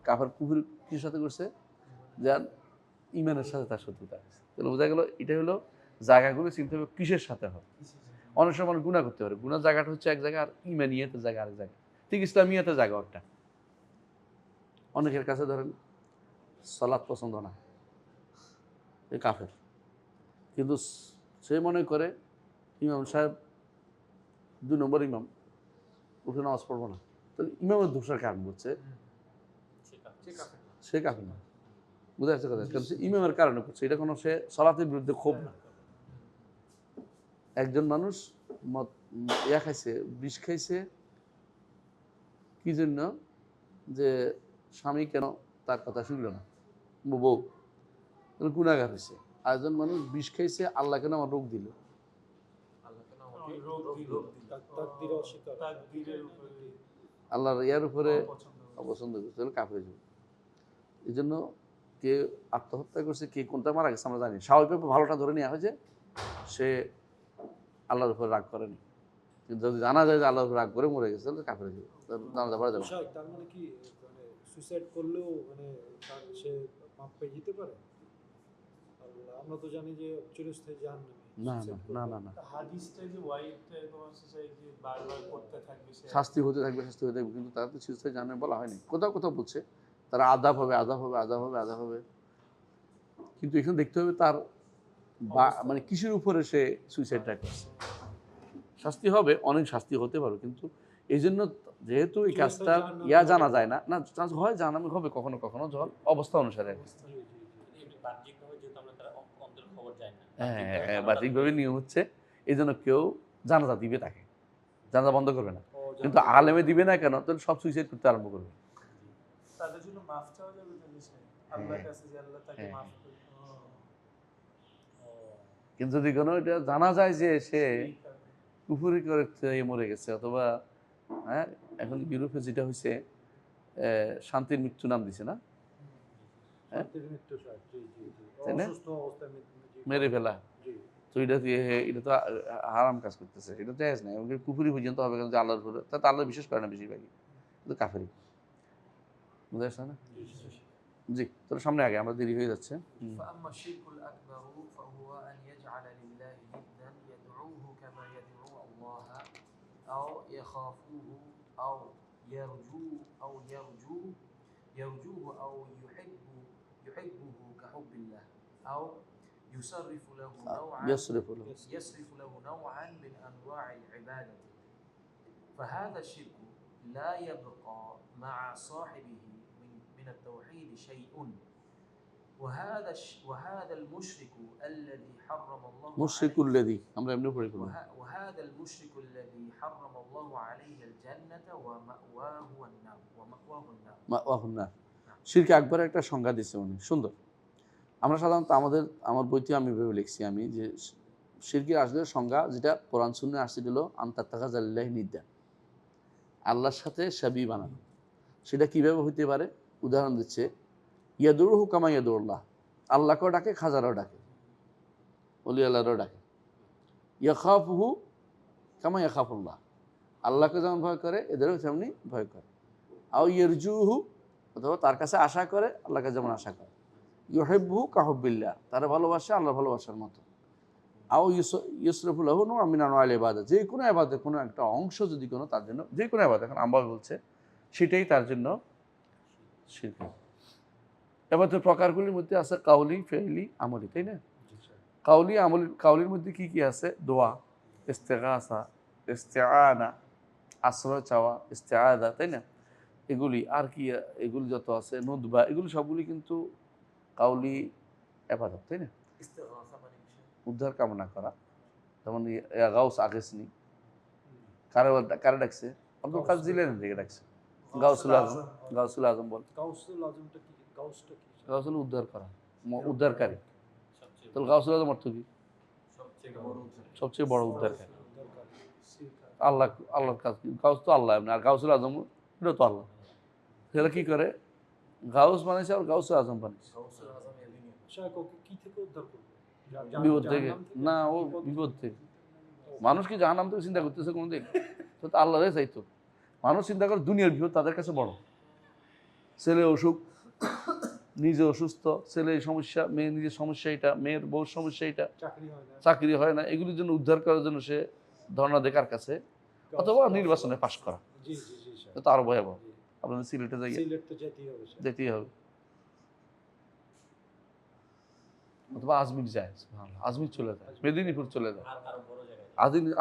কাফের কুফর কিছুর সাথে করছে, যার ইমানের সাথে তার শত্রুতা আছে, তাহলে বোঝা গেল এটা হলো জায়গাগুলো চিনতে হবে কিসের সাথে হয়। অনেক সময় মানুষ গুনাহ করতে পারে, গুনার জায়গাটা হচ্ছে এক জায়গা, আর ইমানিয়াতের জায়গা আরেক জায়গা, ঠিক ইসলামিয়াতের জায়গা একটা। অনেকের কাছে ধরেন সালাত পছন্দ না, এ কাফের, কিন্তু সে মনে করে ইমাম সাহেব 2 নম্বর ইমাম, উঠে নামাজ পড়বো না, তাহলে ইমামের দোষের কারণ বুঝছে, সে কাফের না। বুঝা যাচ্ছে কথা? কারণ সে ইমামের কারণে করছে, এটা কোনো সে সালাতের বিরুদ্ধে ক্ষোভ না। একজন মানুষ খাইছে, বিষ খাইছে, কি জন্য? যে স্বামী কেন তার কথা শুনল না, বউ গুণাগার হয়েছে। আর একজন মানুষ বিষ খাইছে, আল্লাহ কেন আমার রোগ দিল, আল্লাহর ইয়ার উপরে অপছন্দ করছে, কাফের হয়ে যাবে। এই জন্য কে আত্মহত্যা করছে, কে কোনটা মারা গেছে আমরা জানি। স্বাভাবিকভাবে ভালোটা ধরে নেওয়া হয়েছে, সে আল্লাহর উপরে রাগ করেনি। কিন্তু যদি জানা যায় যে আল্লাহর উপরে রাগ করে মরে গেছে, তাহলে কাফের হয়ে যাবে, জানা পড়া যাবে। তার মানে কি সুইসাইড করলেও তার সে মাপ পেয়ে যেতে পারে? আমরা তো জানি যে চিরস্থায়ী জাহান্নামে। না না না না, হাদিসটা যে ওয়াইফটা তোমার যে বারবার করতে থাকবে, শাস্তি হতে থাকবে, শাস্তি হতে থাকবে, কিন্তু তারা তো চিরস্থায়ী জাহান্নামে বলা হয়নি। কোথাও কোথাও বলছে তারা আযাব হবে, আযাব হবে, আযাব হবে, আযাব হবে, কিন্তু এখানে দেখতে হবে তার মানে কিসের উপরে সে সুইসাইডটা করছে। শাস্তি হবে, অনেক শাস্তি হতে পারে, কিন্তু এই জন্য যেহেতু এই কাজটা জানা যায় না, না চান্স হয় জাহান্নামে হবে কখনো কখনো, যখন অবস্থা অনুসারে। হ্যাঁ, বাহ্যিকভাবে নিয়ম হচ্ছে, এই জন্য কেউ জানাজা দিবে, তাকে জানাজা বন্ধ করবে না, কিন্তু আলেমে দিবে না কেন? তাহলে সব সুইসাইড করতে আরম্ভ করবে। তাদের জন্য মাফ চাওয়া যাবে আল্লাহর কাছে, যে আল্লাহ তাকে মাফ করুন। কিন্তু যদি কোনো এটা জানা যায় যে সে কুফরি করে মরে গেছে, অথবা হ্যাঁ, এখন ইউরোপে যেটা হয়েছে শান্তির মৃত্যু নাম দিছে না, মেরে ফেলা, তো এটা তো হারাম কাজ করতেছে, এটা জায়েজ নাই, কুফরি পর্যন্ত হবে, কারণ আল্লাহর উপরে তা আল্লাহ বিশ্বাস করে না বেশিরভাগই, কিন্তু কাফেরি। বুঝা যাচ্ছে না? জি, তোর সামনে আগে, আমরা দেরি হয়ে যাচ্ছে। أو يخافوه أو يرجوه أو يحبه كحب الله أو يصرف له نوعا من أنواع العبادة، فهذا الشرك لا يبقى مع صاحبه من التوحيد شيء. وهذا المشرك الذي حرم الله مشرك الذي وهذا المشرك الذي حرم الله عليه الجنة ومأواه النار. শিরক আকবরের একটা সংজ্ঞা দিচ্ছে উনি, সুন্দর। আমরা সাধারণত আমার বইতে আমি ভেবে লিখছি আমি, যে শিরকের আসলে সংজ্ঞা যেটা কোরআন সুন্নাহয় আসছে হলো আনতাত্তাখাযালিল্লাহি নিদ্দা, আল্লাহর সাথে শাবি বানানো। সেটা কিভাবে হইতে পারে? উদাহরণ দিচ্ছে, ইয়াদুরুহু কামা ইয়াদুরুল্লাহ, আল্লাহকেও ডাকে, খাজারও ডাকে, ওলি আল্লাহরও ডাকে। ইয়াখাফুহু কামা ইয়াখাফুল্লাহ, আল্লাহকে যেমন ভয় করে এদেরও তেমনি ভয় করে। আও ইয়ারজুহু, অথবা তার কাছে আশা করে, আল্লাহকে যেমন আশা করে। ইউহিব্বুহু কাহুব্বিল্লাহ, তারা ভালোবাসে আল্লাহ ভালোবাসার মতো। আও ইউসরিফু লাহু নূরাম মিন আনওয়াইল ইবাদাত, যে কোনো ইবাদতের কোনো একটা অংশ যদি কোনো তার জন্য, যে কোনো ইবাদত এখন আমরা বলছে সেটাই তার জন্য শিরক। ইবাদতের প্রকারগুলির মধ্যে আছে কাউলি, ফেইলি, আমলি, তাই না? কাউলি, আমলি, কাউলির মধ্যে কি কি আছে? দোয়া, ইস্তেগাসা, ইস্তেআনা, আশ্রয় চাওয়া, ইস্তেআদা, তাই না? এগুলি আর কি, এগুলি যত আছে, নুদবা, এগুলি সবগুলি কিন্তু কাউলি ইবাদত, তাই না? উদ্ধার কামনা করা, যেমন গাউস আগেসনি, কারে ডাকছে? আব্দুল কাদের জিলানী থেকে ডাকছে, গাউসুল আজম, গাউসুল আজম বল। গাউসুল আজমটা কি? গাউসটা কি? গাউসুল উদ্ধার করা, উদ্ধারকারী। তাহলে গাউসুল আজম অর্থ কি? সবচেয়ে বড় উদ্ধারকারী। আল্লাহর কাজ, গাউস তো আল্লাহ, আর গাউসুল আজম এটা তো আল্লাহ। সেটা কি করে? গাউস বানাইছে আর গাউসুল আজম বানাইছে। কি থেকে উদ্ধার করবে? বিপদ থেকে না, ও বিপদ থেকে। মানুষ কি জাহান্নাম থেকে চিন্তা করতেছে কোনদিন? তো আল্লাহরে চাইতো। মানুষ চিন্তা করে দুনিয়ার বিপদ তাদের কাছে বড়। ছেলে অসুখ, নিজে অসুস্থ, ছেলে সমস্যা, মেয়ে নিজের সমস্যা এটা, মেয়ের বউর সমস্যা এটা, চাকরি হয় না, এগুলির জন্য উদ্ধার করার জন্য সে ধর্ণা দেখার কাছে, অথবা নির্বাচনে পাশ করা, তো আরো ভয়াবহ। আপনাদের সিলেটে যাই সিলেট তো যেতেই হবে স্যার। যেতেই হবে, অথবা আজমির যায়, সুবহানাল্লাহ, আজমির চলে যায়, মেদিনীপুর চলে যায়,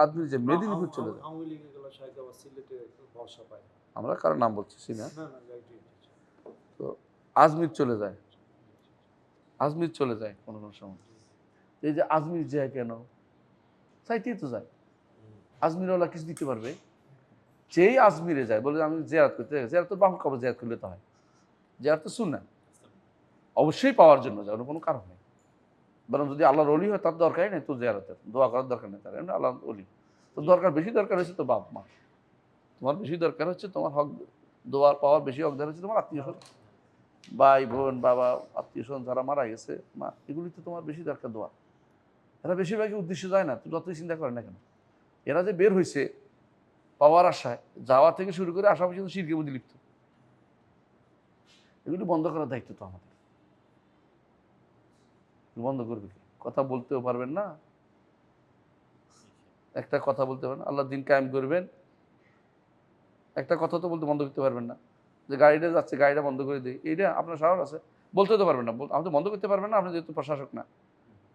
আজমির যে মেদিনীপুর চলে যায়। আওয়ামী লীগের গুলো শায়দ আবার সিলেটে ভরসা পায় না। আমরা কারো নাম বলতেছি না। না না রাইট। তো আজমির চলে যায়, আজমির চলে যায় কোনো কোনো সময়। এই যে আজমির যায় কেন, চাইতেই তো যায়। আজমিরওয়ালা কিছু দিতে পারবে, যেই আজমিরে যায় বলে আমি জিয়ারত করতে যাই, জিয়ারত তো বাহুল কবর জিয়ারত করলে তো হয়, জিয়ারত তো সুন্নাহ, অবশ্যই পাওয়ার জন্য যায়, কোনো কারণ নেই। বরং যদি আল্লাহর ওলি হয় তার দরকারই নেই তো জিয়ারতের, দোয়া করার দরকার নেই তার, এমনি আল্লাহর ওলি। তো বেশি দরকার হচ্ছে তো বাপ মা, তোমার বেশি দরকার হচ্ছে তোমার হক, দোয়ার পাওয়ার বেশি হকদার হচ্ছে তোমার আত্মীয় স্বজন, ভাই বোন বাবা আত্মীয় স্বজন যারা মারা গেছে, মা, এগুলি তো তোমার বেশি দরকার দোয়া। এরা বেশিরভাগই উদ্দেশ্য যায় না, তুমি যতই চিন্তা করে না কেন। এরা যে বের হয়েছে পাওয়ার আশায়, যাওয়া থেকে শুরু করে আসা পর্যন্ত শিরকের মধ্যে লিপ্ত। এগুলি বন্ধ করার দায়িত্ব তো আমাদের। বন্ধ করবে কি? কথা বলতেও পারবেন না, একটা কথা বলতে পারবেন, আল্লাহ দিন কায়েম করবেন, একটা কথা তো বলতে বন্ধ করতে পারবেন না। যে গাড়িটা যাচ্ছে, গাড়িটা বন্ধ করে দিই, এইটা আপনার সাহস আছে? বলতে তো পারবেন না, আপনি তো বন্ধ করতে পারবেন না, আপনি যেহেতু প্রশাসক না।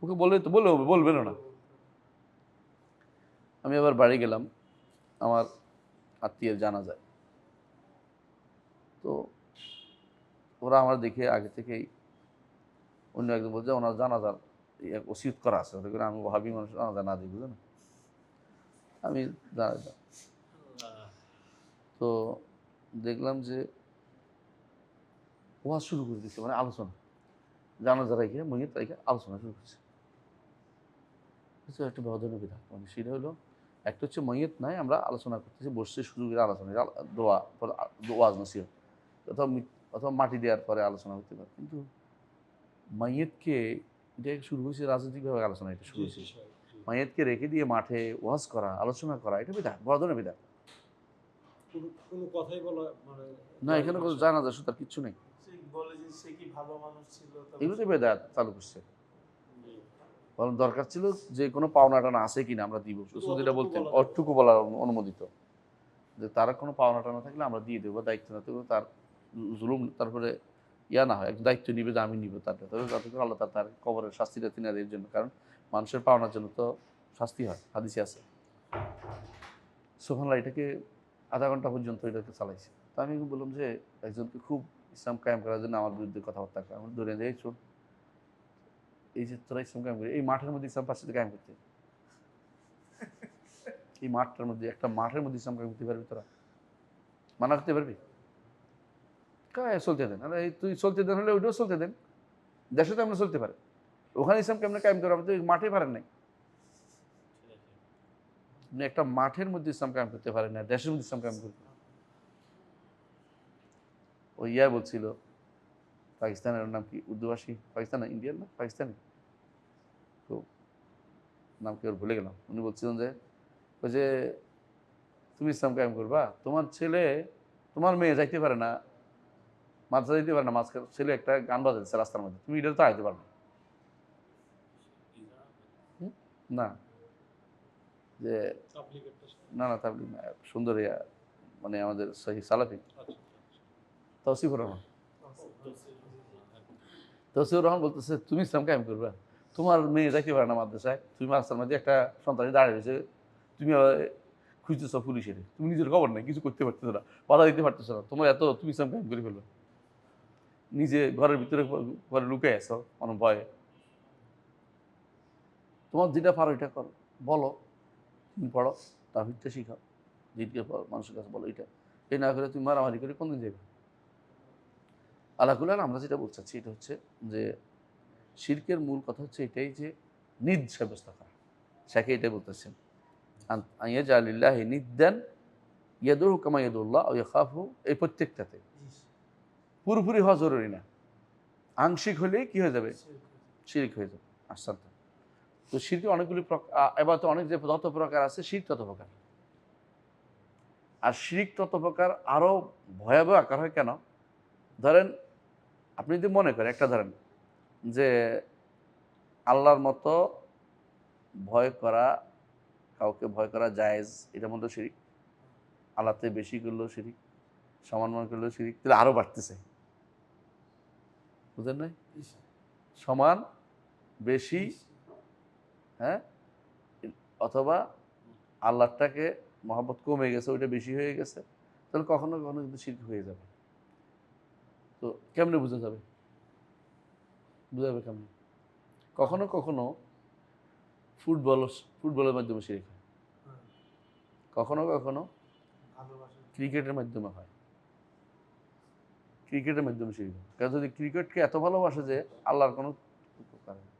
ওকে বললে তো বললে হবে, বলবেনও না। আমি আবার বাড়ি গেলাম, আমার আত্মীয়ের জানাজায়। তো ওরা আমার দেখে আগে থেকেই অন্য একজন বলছে ওনার জানাজার ওসিয়ত করা আছে, ওটা করে আমি ভাবি মানুষ জানাজা না দিই, বুঝলেন। আমি জানাজা, তো দেখলাম যে ওয়াজ শুরু করে দিচ্ছে, মানে আলোচনা, জানাজা রেখে মহিত রেখে আলোচনা শুরু করছে। একটা বদনের বিধান, মানে সেটা হলো একটা হচ্ছে মহিত নাই, আমরা আলোচনা করতেছি, বসছে সুযোগের আলোচনা, দোয়া ওয়াজ নসিহত, অথবা অথবা মাটি দেওয়ার পরে আলোচনা হতে পারে। কিন্তু মাইয়েতকে, এটা শুরু হয়েছে রাজনৈতিকভাবে আলোচনা, এটা শুরু হয়েছে মাইয়েতকে রেখে দিয়ে মাঠে ওয়াজ করা, আলোচনা করা, এটা বিধান, বড় ধরনের বিধান। কোনো কথাই বলা মানে না, এখানে কোনো জানাজা তার কিচ্ছু নেই, বলে যে সে কি ভালো মানুষ ছিল, এগুলোতে বেদাত চালু করছে। বরং দরকার ছিল যে কোনো পাওনা টানা আছে কিনা আমরা দিব, যেটা বলতেন অটুকু বলা অনুমোদিত, যে তার কোনো পাওনা টানা থাকলে আমরা দিয়ে দেবো, দায়িত্ব না থাকলে তার জুলুম, তারপরে ইয়া না হয়, দায়িত্ব নিবে যে আমি নিব তার, তবে যাতে করে আল্লাহ তার কবরের শাস্তিটা তিনি এর জন্য, কারণ মানুষের পাওনার জন্য তো শাস্তি হয়, হাদিসে আছে। সুবহানাল্লাহ, এটাকে আধা ঘন্টা পর্যন্ত এটাকে চালাইছে। তো আমি বললাম যে একজনকে খুব ইসলাম কায়েম করার জন্য আমার বিরুদ্ধে কথাবার্তা করে, আমি ধরে যাই, শোন, এই যে তোরা ইসলাম কায়েম করি, এই মাঠের মধ্যে ইসলাম পাশে কায়েম করতে, এই মাঠটার মধ্যে, একটা মাঠের মধ্যে ইসলাম কায়েম করতে পারবি তোরা? মানা করতে পারবি? কায় চলতে দেন, আরে তুই চলতে দেন হলে ওইটাও চলতে দেন, দেশে তো আমরা চলতে পারে, ওখানে ইসলাম কেমন কায়েম করে, আপনি তো মাঠে পারেন নাই। আপনি একটা মাঠের মধ্যে ইসলাম কায়েম করতে পারেন না, দেশের মধ্যে ইসলাম কায়েম করতে। ওই ইয়া বলছিল, পাকিস্তানের নাম কি, উর্দুভাষী পাকিস্তান, ইন্ডিয়ান না পাকিস্তানি, তো নাম কি ওর ভুলে গেলাম। উনি বলছিলেন যে ওই যে তুমি ইসলাম কায়েম করবা, তোমার ছেলে, তোমার মেয়ে যাইতে পারে না, মাদ্রাসা যাইতে পারে না, মাঝখানে ছেলে একটা গান বাজাচ্ছে রাস্তার মধ্যে, তুমি এটা তো আইতে পারবে না। যে না না তাবলিগ না, সুন্দর ইয়া, মানে আমাদের সহি সালাফি তৌসিফুর রহমান, তৌসিফুর রহমান বলতেছে তুমি ইসলাম কায়েম করবা, তোমার মেয়ে যাইতে পারে না মাদ্রাসায়, তুমি রাস্তার মধ্যে একটা সন্তানি দাঁড়িয়ে রয়েছে, তুমি খুঁজতেছ পুলিশের, তুমি নিজের খবর নাই, কিছু করতে পারতেছো না, বাধা দিতে পারতেছো না, তোমার এত, তুমি ইসলাম কায়েম করে ফেলবে, নিজে ঘরের ভিতরে ঘরে লুকে আসো অনেক ভয়ে, তোমার যেটা পারো এটা করো, বলো, তুমি পড়ো, তাহিদটা শিখাও, জিদকে মানুষের কাছে বলো, এটা এই না করে তুমি মারামারি করে কোনদিন যাবে। আল্লাহ আমরা যেটা বলতে চাচ্ছি এটা হচ্ছে যে শিরকের মূল কথা হচ্ছে এটাই যে নিদ সাব্যস্ত করা, শেখে এটাই বলতেছেন ইয়াজআলিল্লাহি নিদ্দান ইয়াদুহু কামা ইয়াদুল্লাহ আও ইয়াখাফু, এই প্রত্যেকটাতে পুরোপুরি হওয়া জরুরি না, আংশিক হলেই কি হয়ে যাবে, শিরক হয়ে যাবে। আহসান। তো শিরকে অনেকগুলি এবার তো অনেক যে যত প্রকার আছে, শিরক তত প্রকার, আর শিরক তত প্রকার আরও ভয়াবহ আকার হয় কেন, ধরেন আপনি যদি মনে করেন, একটা ধরেন যে আল্লাহর মতো ভয় করা, কাউকে ভয় করা জায়েজ, এটার মধ্যে শিরিক, আল্লাহতে বেশি করলেও শিরিক, সমান মনে করলেও শিরিক, তাহলে আরও বাড়তেছে। বুঝলেন নাই? সমান, বেশি, হ্যাঁ, অথবা আল্লাহটাকে মহব্বত কমে গেছে, ওইটা বেশি হয়ে গেছে, তাহলে কখনো কখনো কিন্তু শিরক হয়ে যাবে। তো কেমনে বোঝা যাবে? বোঝা যাবে কেমনে? কখনো কখনো ফুটবলের মাধ্যমে শিরক হয়, কখনো কখনো ক্রিকেটের মাধ্যমে হয়, ক্রিকেটের মাধ্যমে শিরক হয়। কারণ যদি ক্রিকেটকে এত ভালোবাসে যে আল্লাহর কোনো উপকার নেই।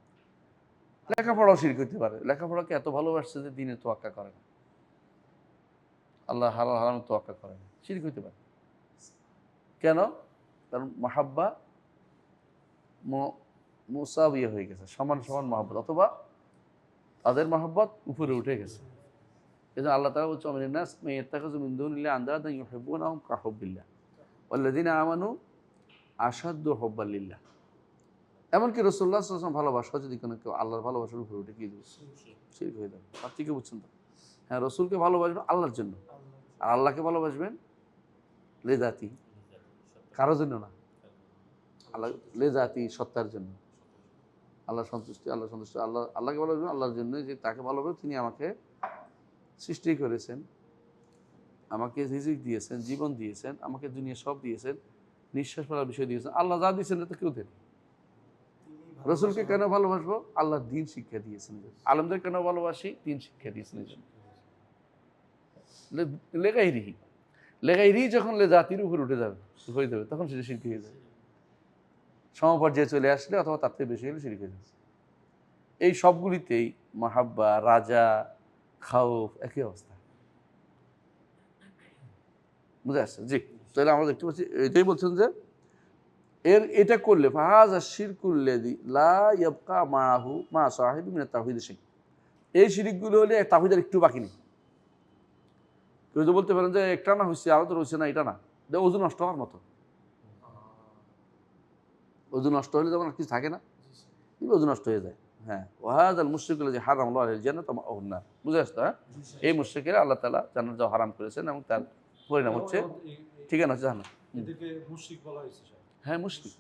লেখাপড়াও শিরক হইতে পারে, লেখাপড়াকে এত ভালোবাসছে যে দিনে তোয়াক্কা করে না, আল্লাহ হালাল হারাম তোয়াক্কা করে না, শিরক হইতে পারে। কেন? কারণ মাহাব্বা মুসাবিয়া হয়ে গেছে, সমান সমান মহব্বত, অথবা তাদের মহব্বত উপরে উঠে গেছে। এই জন্য আল্লাহ তাআলা বলছে আমিনান নাস মান ইয়াত্তাখিযু মিন দুনিল্লাহি আনদাদান ইউহিব্বুনাহুম কাহুব্বিল্লাহ ওয়াল্লাযীনা আমানু আশাদ্দু হুব্বান লিল্লাহ। এমনকি রাসূলুল্লাহ সাল্লাল্লাহু আলাইহি ওয়াসাল্লাম ভালোবাসা যদি কোনো কেউ আল্লাহর ভালোবাসার উপরে উঠে গিয়ে শিরক হয়ে যাবে। আর ঠিক বুঝছেন তো? হ্যাঁ, রসুলকে ভালোবাসবেন আল্লাহর জন্য, আর আল্লাহকে ভালোবাসবেন লেজাতি, কারোর জন্য না, আল্লাহ লেজাতি সত্তার জন্য। আল্লাহ সন্তুষ্টি, আল্লাহ সন্তুষ্টি, আল্লাহকে ভালোবাসবেন আল্লাহর জন্য, যে তাকে ভালোবাসবেন তিনি আমাকে সৃষ্টি করেছেন, আমাকে রিজিক দিয়েছেন, জীবন দিয়েছেন, আমাকে দুনিয়া সব দিয়েছেন, নিঃশ্বাস ফেলার বিষয় দিয়েছেন। আল্লাহ যা দিয়েছেন এটা কেউ দেন। রসুলকে কেন ভালোবাসবো? আল্লাহ দিন শিক্ষা দিয়েছেন। আলেমদের কেন ভালোবাসি? দিন শিক্ষা দিয়েছেন। লেগাইরি যখন জাতির উপর উঠে যাবে হয়ে যাবে, তখন সেটা শিরক হয়ে যাবে। সমপর্যায়ে চলে আসলে অথবা তার থেকে বেশি হলে শিরক হয়ে যাবে। এই সবগুলিতেই মাহাব্বা, রাজা, খাউফ একই অবস্থা। বুঝে আসছে? জি। তাহলে আমরা দেখতে পাচ্ছি এটাই বলছেন যে এটা করলে ফাহাযা শিরকুল্লাযী লা ইয়াবকা মাআহু মা সাহিবি মিনাত তাওহীদ শাই। এই শিরকগুলো হলে তাওহীদের একটু বাকি নেই। কেউ তো বলতে পারেন যে একটা না হচ্ছে আরো তো রয়েছে না, এটা না, এটা ওযু নষ্ট হওয়ার মতো। ওযু নষ্ট হলে যেমন কিছু থাকে না, ওযু নষ্ট হয়ে যায়। হ্যাঁ, ওয়াহাদাল মুশরিকুল্লাযী হারামাল্লাহু আলাইহিল জান্নাতা ওয়া মাআহুন নার। বুঝে আসছে? হ্যাঁ, এই মুশরিকেরা আল্লাহ তাআলা জান্নাত যাওয়া হারাম করেছেন এবং তার পরিণাম হচ্ছে ঠিকানা হচ্ছে জাহান্নাম। এদেরকে মুশরিক বলা হয়েছে স্যার। হ্যাঁ, মুশরিক,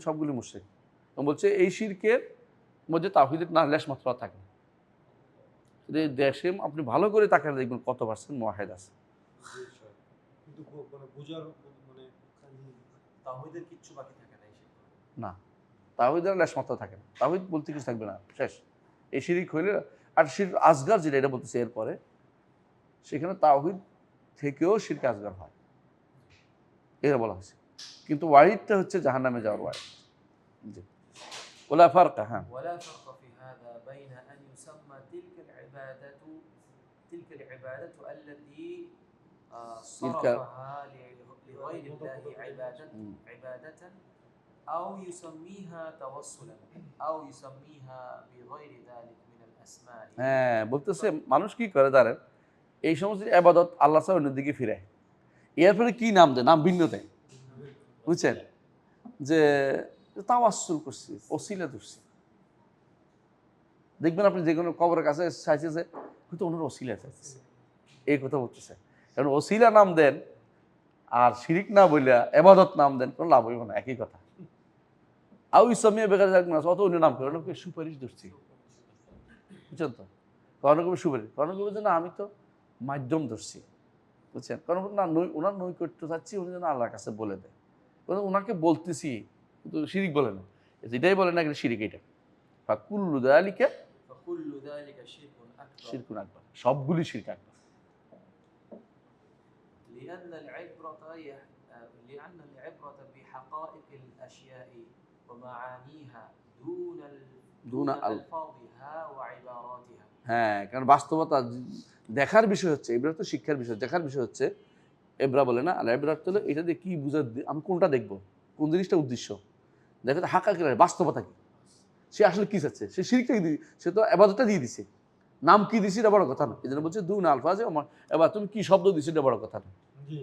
সবগুলি মুশরিক। এবং বলছে এই শিরকের মধ্যে তাওহীদের না লেশ মাত্রা থাকে না। দেশে আপনি ভালো করে তাকালে দেখবেন কত পার্সেন্ট মুওয়াহিদ আছে। কিন্তু মানে বুঝার মানে তাওহীদের কিচ্ছু বাকি থাকে না। না, তাওহীদের লেশ মাত্রা থাকে না, তাওহীদ বলতে কিছু থাকবে না, শেষ। এই শিরক হইলে, আর শিরক আসগার যেটা এটা বলতেছে এরপরে, সেখানে তাওহীদ থেকেও শিরক আসগার হয়, এটা বলা হয়েছে। কিন্তু ওয়াহিদটা হচ্ছে জাহান্নামে যাওয়ার ওয়াহিদ। জি। ওলা ফারকা। হ্যাঁ, ولا فرق في هذا بين أن يسمى تلك العبادة التي صرفها لغير الله عبادة أو يسميها توسلا أو يسميها بغير ذلك من الأسماء. হ্যাঁ, বলতেছে মানুষ কি করে জানেন, এই সমস্ত ইবাদত আল্লাহ ছাড়া অন্যের দিকে ফিরে, এরপরে কি নাম দেয়, নাম ভিন্ন দেয়। বুঝছেন? যে তাওয়াসসুল করছি, ওসিলা ধরছি। দেখবেন আপনি যে কোনো কবরের কাছে চাইছে যে হয়তো ওনার ওসিলা চাইছে, এই কথা বলতেছে। কারণ ওসিলা নাম দেন আর শিরিক না বইলা ইবাদত নাম দেন, কোনো লাভ হইব না, একই কথা। আও ইসমিয়া বেকার যাক না, অত অন্য নাম করে লোকে সুপারিশ ধরছি। বুঝছেন তো? কারণ কবে সুপারিশ, কারণ কবে যে না আমি তো মাধ্যম ধরছি। বুঝছেন? কারণ না ওনার নৈকট্য চাচ্ছি, উনি যেন আল্লাহর কাছে বলে দেয়। ওনাকে বলতেছি কিন্তু শিরিক বলে না, এটাই বলে না কিন্তু শিরিক। এটা ফাকুল্লু যালিকা শিরকুন আকবার, সবগুলি শিরক আকবার। لأن العبرة بحقائق الأشياء ومعانيها دون ألفاظها وعباراتها. হ্যাঁ, কারণ বাস্তবতা দেখার বিষয় হচ্ছে, এবার তো শিক্ষার বিষয়, দেখার বিষয় হচ্ছে এবরা বলে না, আল এবরা হলো এটা দিয়ে কি বুঝা, আমি কোনটা দেখবো, কোন জিনিসটা উদ্দেশ্য দেখো, হাকাকি বাস্তবতা কি, সে আসলে কি চাচ্ছে, সে শিরকটাকে দিয়ে, সে তো ইবাদতটা দিয়ে দিছে, নাম কি দিছি এটা বড় কথা না। এই জন্য বলছে দুন আলফাজে এবার তুমি কি শব্দ দিছো এটা বড় কথা না, কি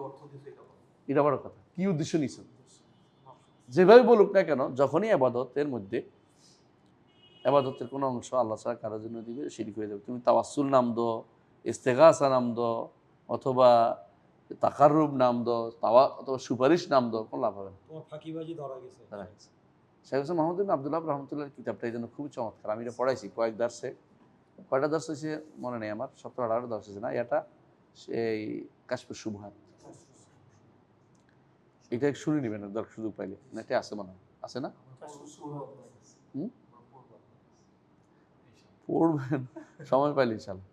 অর্থ দিছো এটা বড় কথা, কি উদ্দেশ্য নিছো। যেভাবে বলুক না কেন, যখনই ইবাদতের মধ্যে ইবাদতের কোনো অংশ আল্লাহ ছাড়া কারোর জন্য দিবে, শিরক হয়ে যাবে। তুমি তাওয়াসসুল নাম দো, ইস্তেগাসা নাম দো, অথবা তাকাররুব নাম দাও, তাওয়া অথবা সুপারিশ নাম দাও, কোনো লাভ হবে না। তোমার ফাঁকিবাজি ধরা গেছে। তারা গেছে। শেখ হোসেন মোহাম্মদ বিন আব্দুল্লাহ রহমতুল্লাহ কিতাবটা এই জন্য খুবই চমৎকার। আমি এটা পড়াইছি কয়েক দার্সে, কয়টা দার্স হয়েছে মনে নেই আমার, 17-18 দার্স হয়েছে না, এটা সেই কাশফুস শুবহাত, এটা শুনে নেবেন দরকার সুযোগ পাইলে, না এটা আছে মনে হয়, আছে না? পড়বেন সময় পাইলে ইনশাল্লাহ।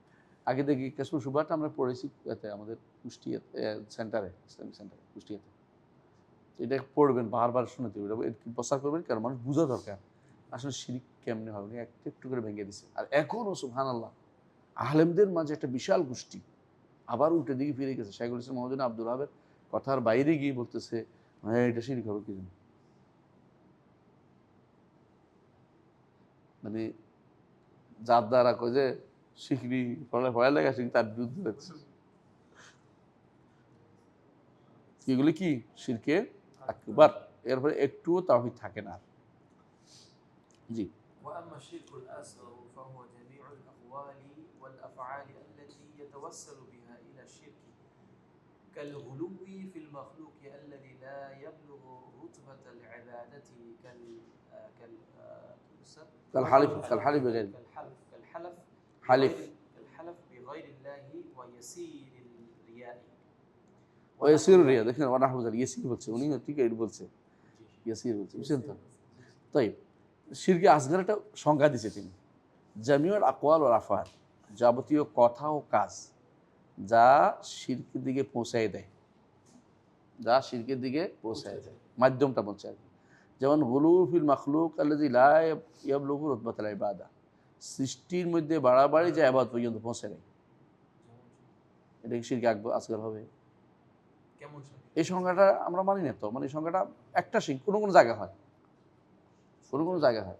আগে দেখি কাশফুস শুবহাত আমরা পড়েছি এতে আমাদের কুষ্টিয়া সেন্টারে, ইসলামিক সেন্টারে কুষ্টিয়াতে। এটা পড়বেন, বারবার শুনতে হবে, প্রচার করবেন, কারণ মানুষ বোঝা দরকার আসলে শিরিক কেমনে হবে, একটু একটু করে ভেঙে দিছে। আর এখনও সুবহানাল্লাহ আলেমদের মাঝে একটা বিশাল গোষ্ঠী আবার উল্টো দিকে ফিরে গেছে। শাইখুল ইসলাম মোহাম্মদ বিন আব্দুল ওয়াহাবের কথার বাইরে গিয়ে বলতেছে হ্যাঁ এটা শিরিক হবে কি জন্য, মানে যার দ্বারা কয় যে শিখরি পড়া লেখা শিখি তার বিরুদ্ধে যাচ্ছে। এগুলি কি শিরকে আকবার, এরপরে একটুও তাওহীদ থাকে না। জি। وأما الشرك الأصغر فهو جميع الأقوال والأفعال التي يتوسل بها إلى الشرك كالغلو في المخلوق الذي لا يبلغ رتبة العبادة كالحلف بغير كالحلف بغير الله ويسير الرياء। দেখেন ওয়ানা হাফজাল ইয়াসির বলছে, উনি ঠিক এই বলছে, ইয়াসির বলছে, বুঝছেন তো? তাই শিরকে আসগার একটা সংজ্ঞা দিয়েছে তিনি, জামিউল আকওয়াল ওয়াল আফআল, যাবতীয় কথা ও কাজ যা শিরকের দিকে পৌঁছায় দেয়, যা শিরকের দিকে পৌঁছায় দেয়, মাধ্যমটা বলছে আর কি। যেমন গুলু ফিল মাখলুক আল্লাযী লা ইয়াবলুগু রুতবাতাল ইবাদা, সৃষ্টির মধ্যে বাড়াবাড়ি যা ইবাদত পর্যন্ত পৌঁছে দেয়, এটা কি শিরকে আসগার হবে? এই সংজ্ঞাটা আমরা মানি না তো, মানে এই সংজ্ঞাটা একটা শিরক কোনো কোনো জায়গা হয়, কোনো কোনো জায়গা হয়।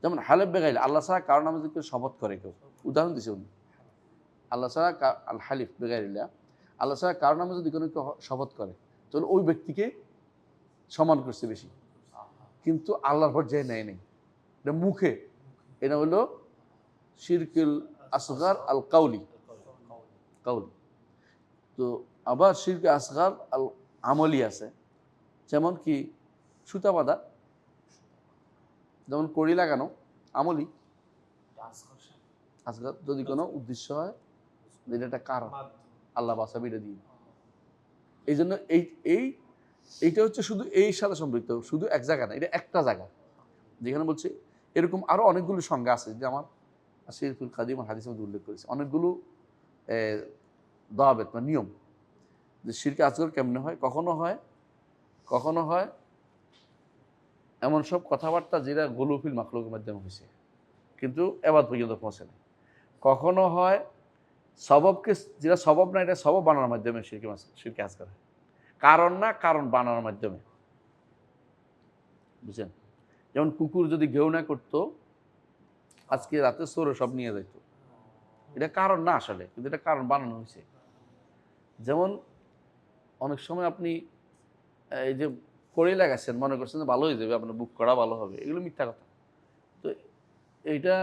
যেমন হালেফ বেগাইল, আল্লাহ ছাড়া কারো নামে যদি শপথ করে কেউ, উদাহরণ দিছে উনি, আল্লাহ ছাড়া আল হালিফ বেগাইল্লাহ, আল্লাহ ছাড়া কারো নামে যদি কোনো কেউ শপথ করে তাহলে ওই ব্যক্তিকে সমান করছে বেশি, কিন্তু আল্লাহর পর্যায়ে নেয় নেই, এটা মুখে, এটা হলো শিরকুল আসগার আল কাউলি, কাউলি। তো আবার শিরকে আসগার আল আমলি আছে, যেমন কি সুতা বাঁধা, যেমন কড়ি লাগানো, আমলি আসগার, যদি কোনো উদ্দেশ্য হয় যেটা একটা কারণ আল্লাহ বাঁচাবে এটা দিয়ে। এই জন্য এইটা হচ্ছে শুধু এই সাথে সম্পৃক্ত, শুধু এক জায়গা না, এটা একটা জায়গা যেখানে বলছে। এরকম আরও অনেকগুলো সংজ্ঞা আছে যে আমার শিরকুল কাদিম হাদিসের মধ্যে উল্লেখ করেছে, অনেকগুলো দাওয়াবেত বা নিয়ম, যে শিরকে আসগর কেমনে হয়, কখনো হয় এমন সব কথাবার্তা যেটা গুলুফিল মাখলুকের মাধ্যমে হয়েছে কিন্তু এবাদ পর্যন্ত পৌঁছে না। কখনো হয় সববকে, যেটা সবব না এটা সবব বানানোর মাধ্যমে শিরকে আসগর হয়, কারণ না কারণ বানানোর মাধ্যমে, বুঝছেন? যেমন কুকুর যদি ঘেউ না করতো আজকে রাতে চোরে সব নিয়ে যাইতো, এটা কারণ না আসলে, কিন্তু এটা কারণ বানানো হয়েছে। যেমন অনেক সময় আপনি এই যে কড়ি লাগাচ্ছেন, মনে করছেন যে ভালো হয়ে যাবে, আপনার বুক করা ভালো হবে, এগুলো মিথ্যা কথা। তো এইটা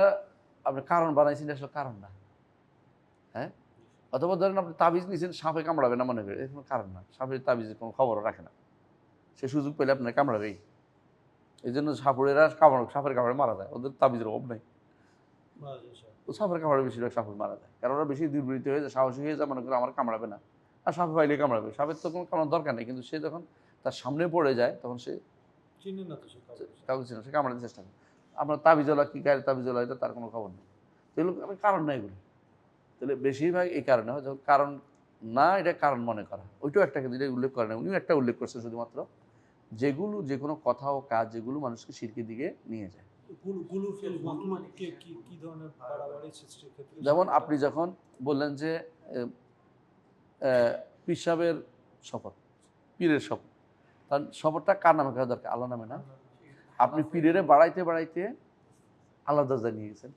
আপনি কারণ বানাইছেন, আসলে কারণ না। হ্যাঁ, অথবা ধরেন আপনি তাবিজ নিয়েছেন, সাপে কামড়াবে না মনে করে, এর কোনো কারণ না, সাপের তাবিজের কোনো খবরও রাখে না, সে সুযোগ পেলে আপনার কামড়াবেই। এই জন্য সাপুরেরা সাপের কামড়ে মারা যায়, ওদের তাবিজের অভাব নেই, তো সাপের কামড়ে বেশিরভাগ সাপুর মারা যায়, কারণ ওরা বেশি দুর্বৃত্ত হয়ে যায়, সাহসী হয়ে যায়, মনে করে আমার কামড়াবে না, আর সাপে পাইলে কামড়াবে। সাপের তো কোনো কামড়ার দরকার নেই, কিন্তু সে যখন তার সামনে পড়ে যায় তখন সে চিনে না, তো কাউকে চিনে, সে কামড়াতে চেষ্টা করে। আপনার তাবিজওয়ালা কি গায়ে তাবিজওয়ালা, এটা তার কোনো খবর নেই, এগুলো কারণ না এগুলো। তাহলে বেশিরভাগ এই কারণে হয়, যখন কারণ না এটা কারণ মনে করা, ওইটাও একটা, কিন্তু এটা উল্লেখ করে না, উনিও একটা উল্লেখ করছেন শুধুমাত্র, যেগুলো যে কোনো কথা ও কাজ যেগুলো মানুষকে শিরকের দিকে নিয়ে যায়। যেমন আপনি যখন বললেন যে পীর সাহেবের শপথ, পীরের শপথ, তার শপথটা কার নামে করা দরকার? আল্লাহ নামে না? আপনি পীরেরে বাড়াইতে বাড়াইতে আল্লাহ দরজা নিয়ে গেছেন,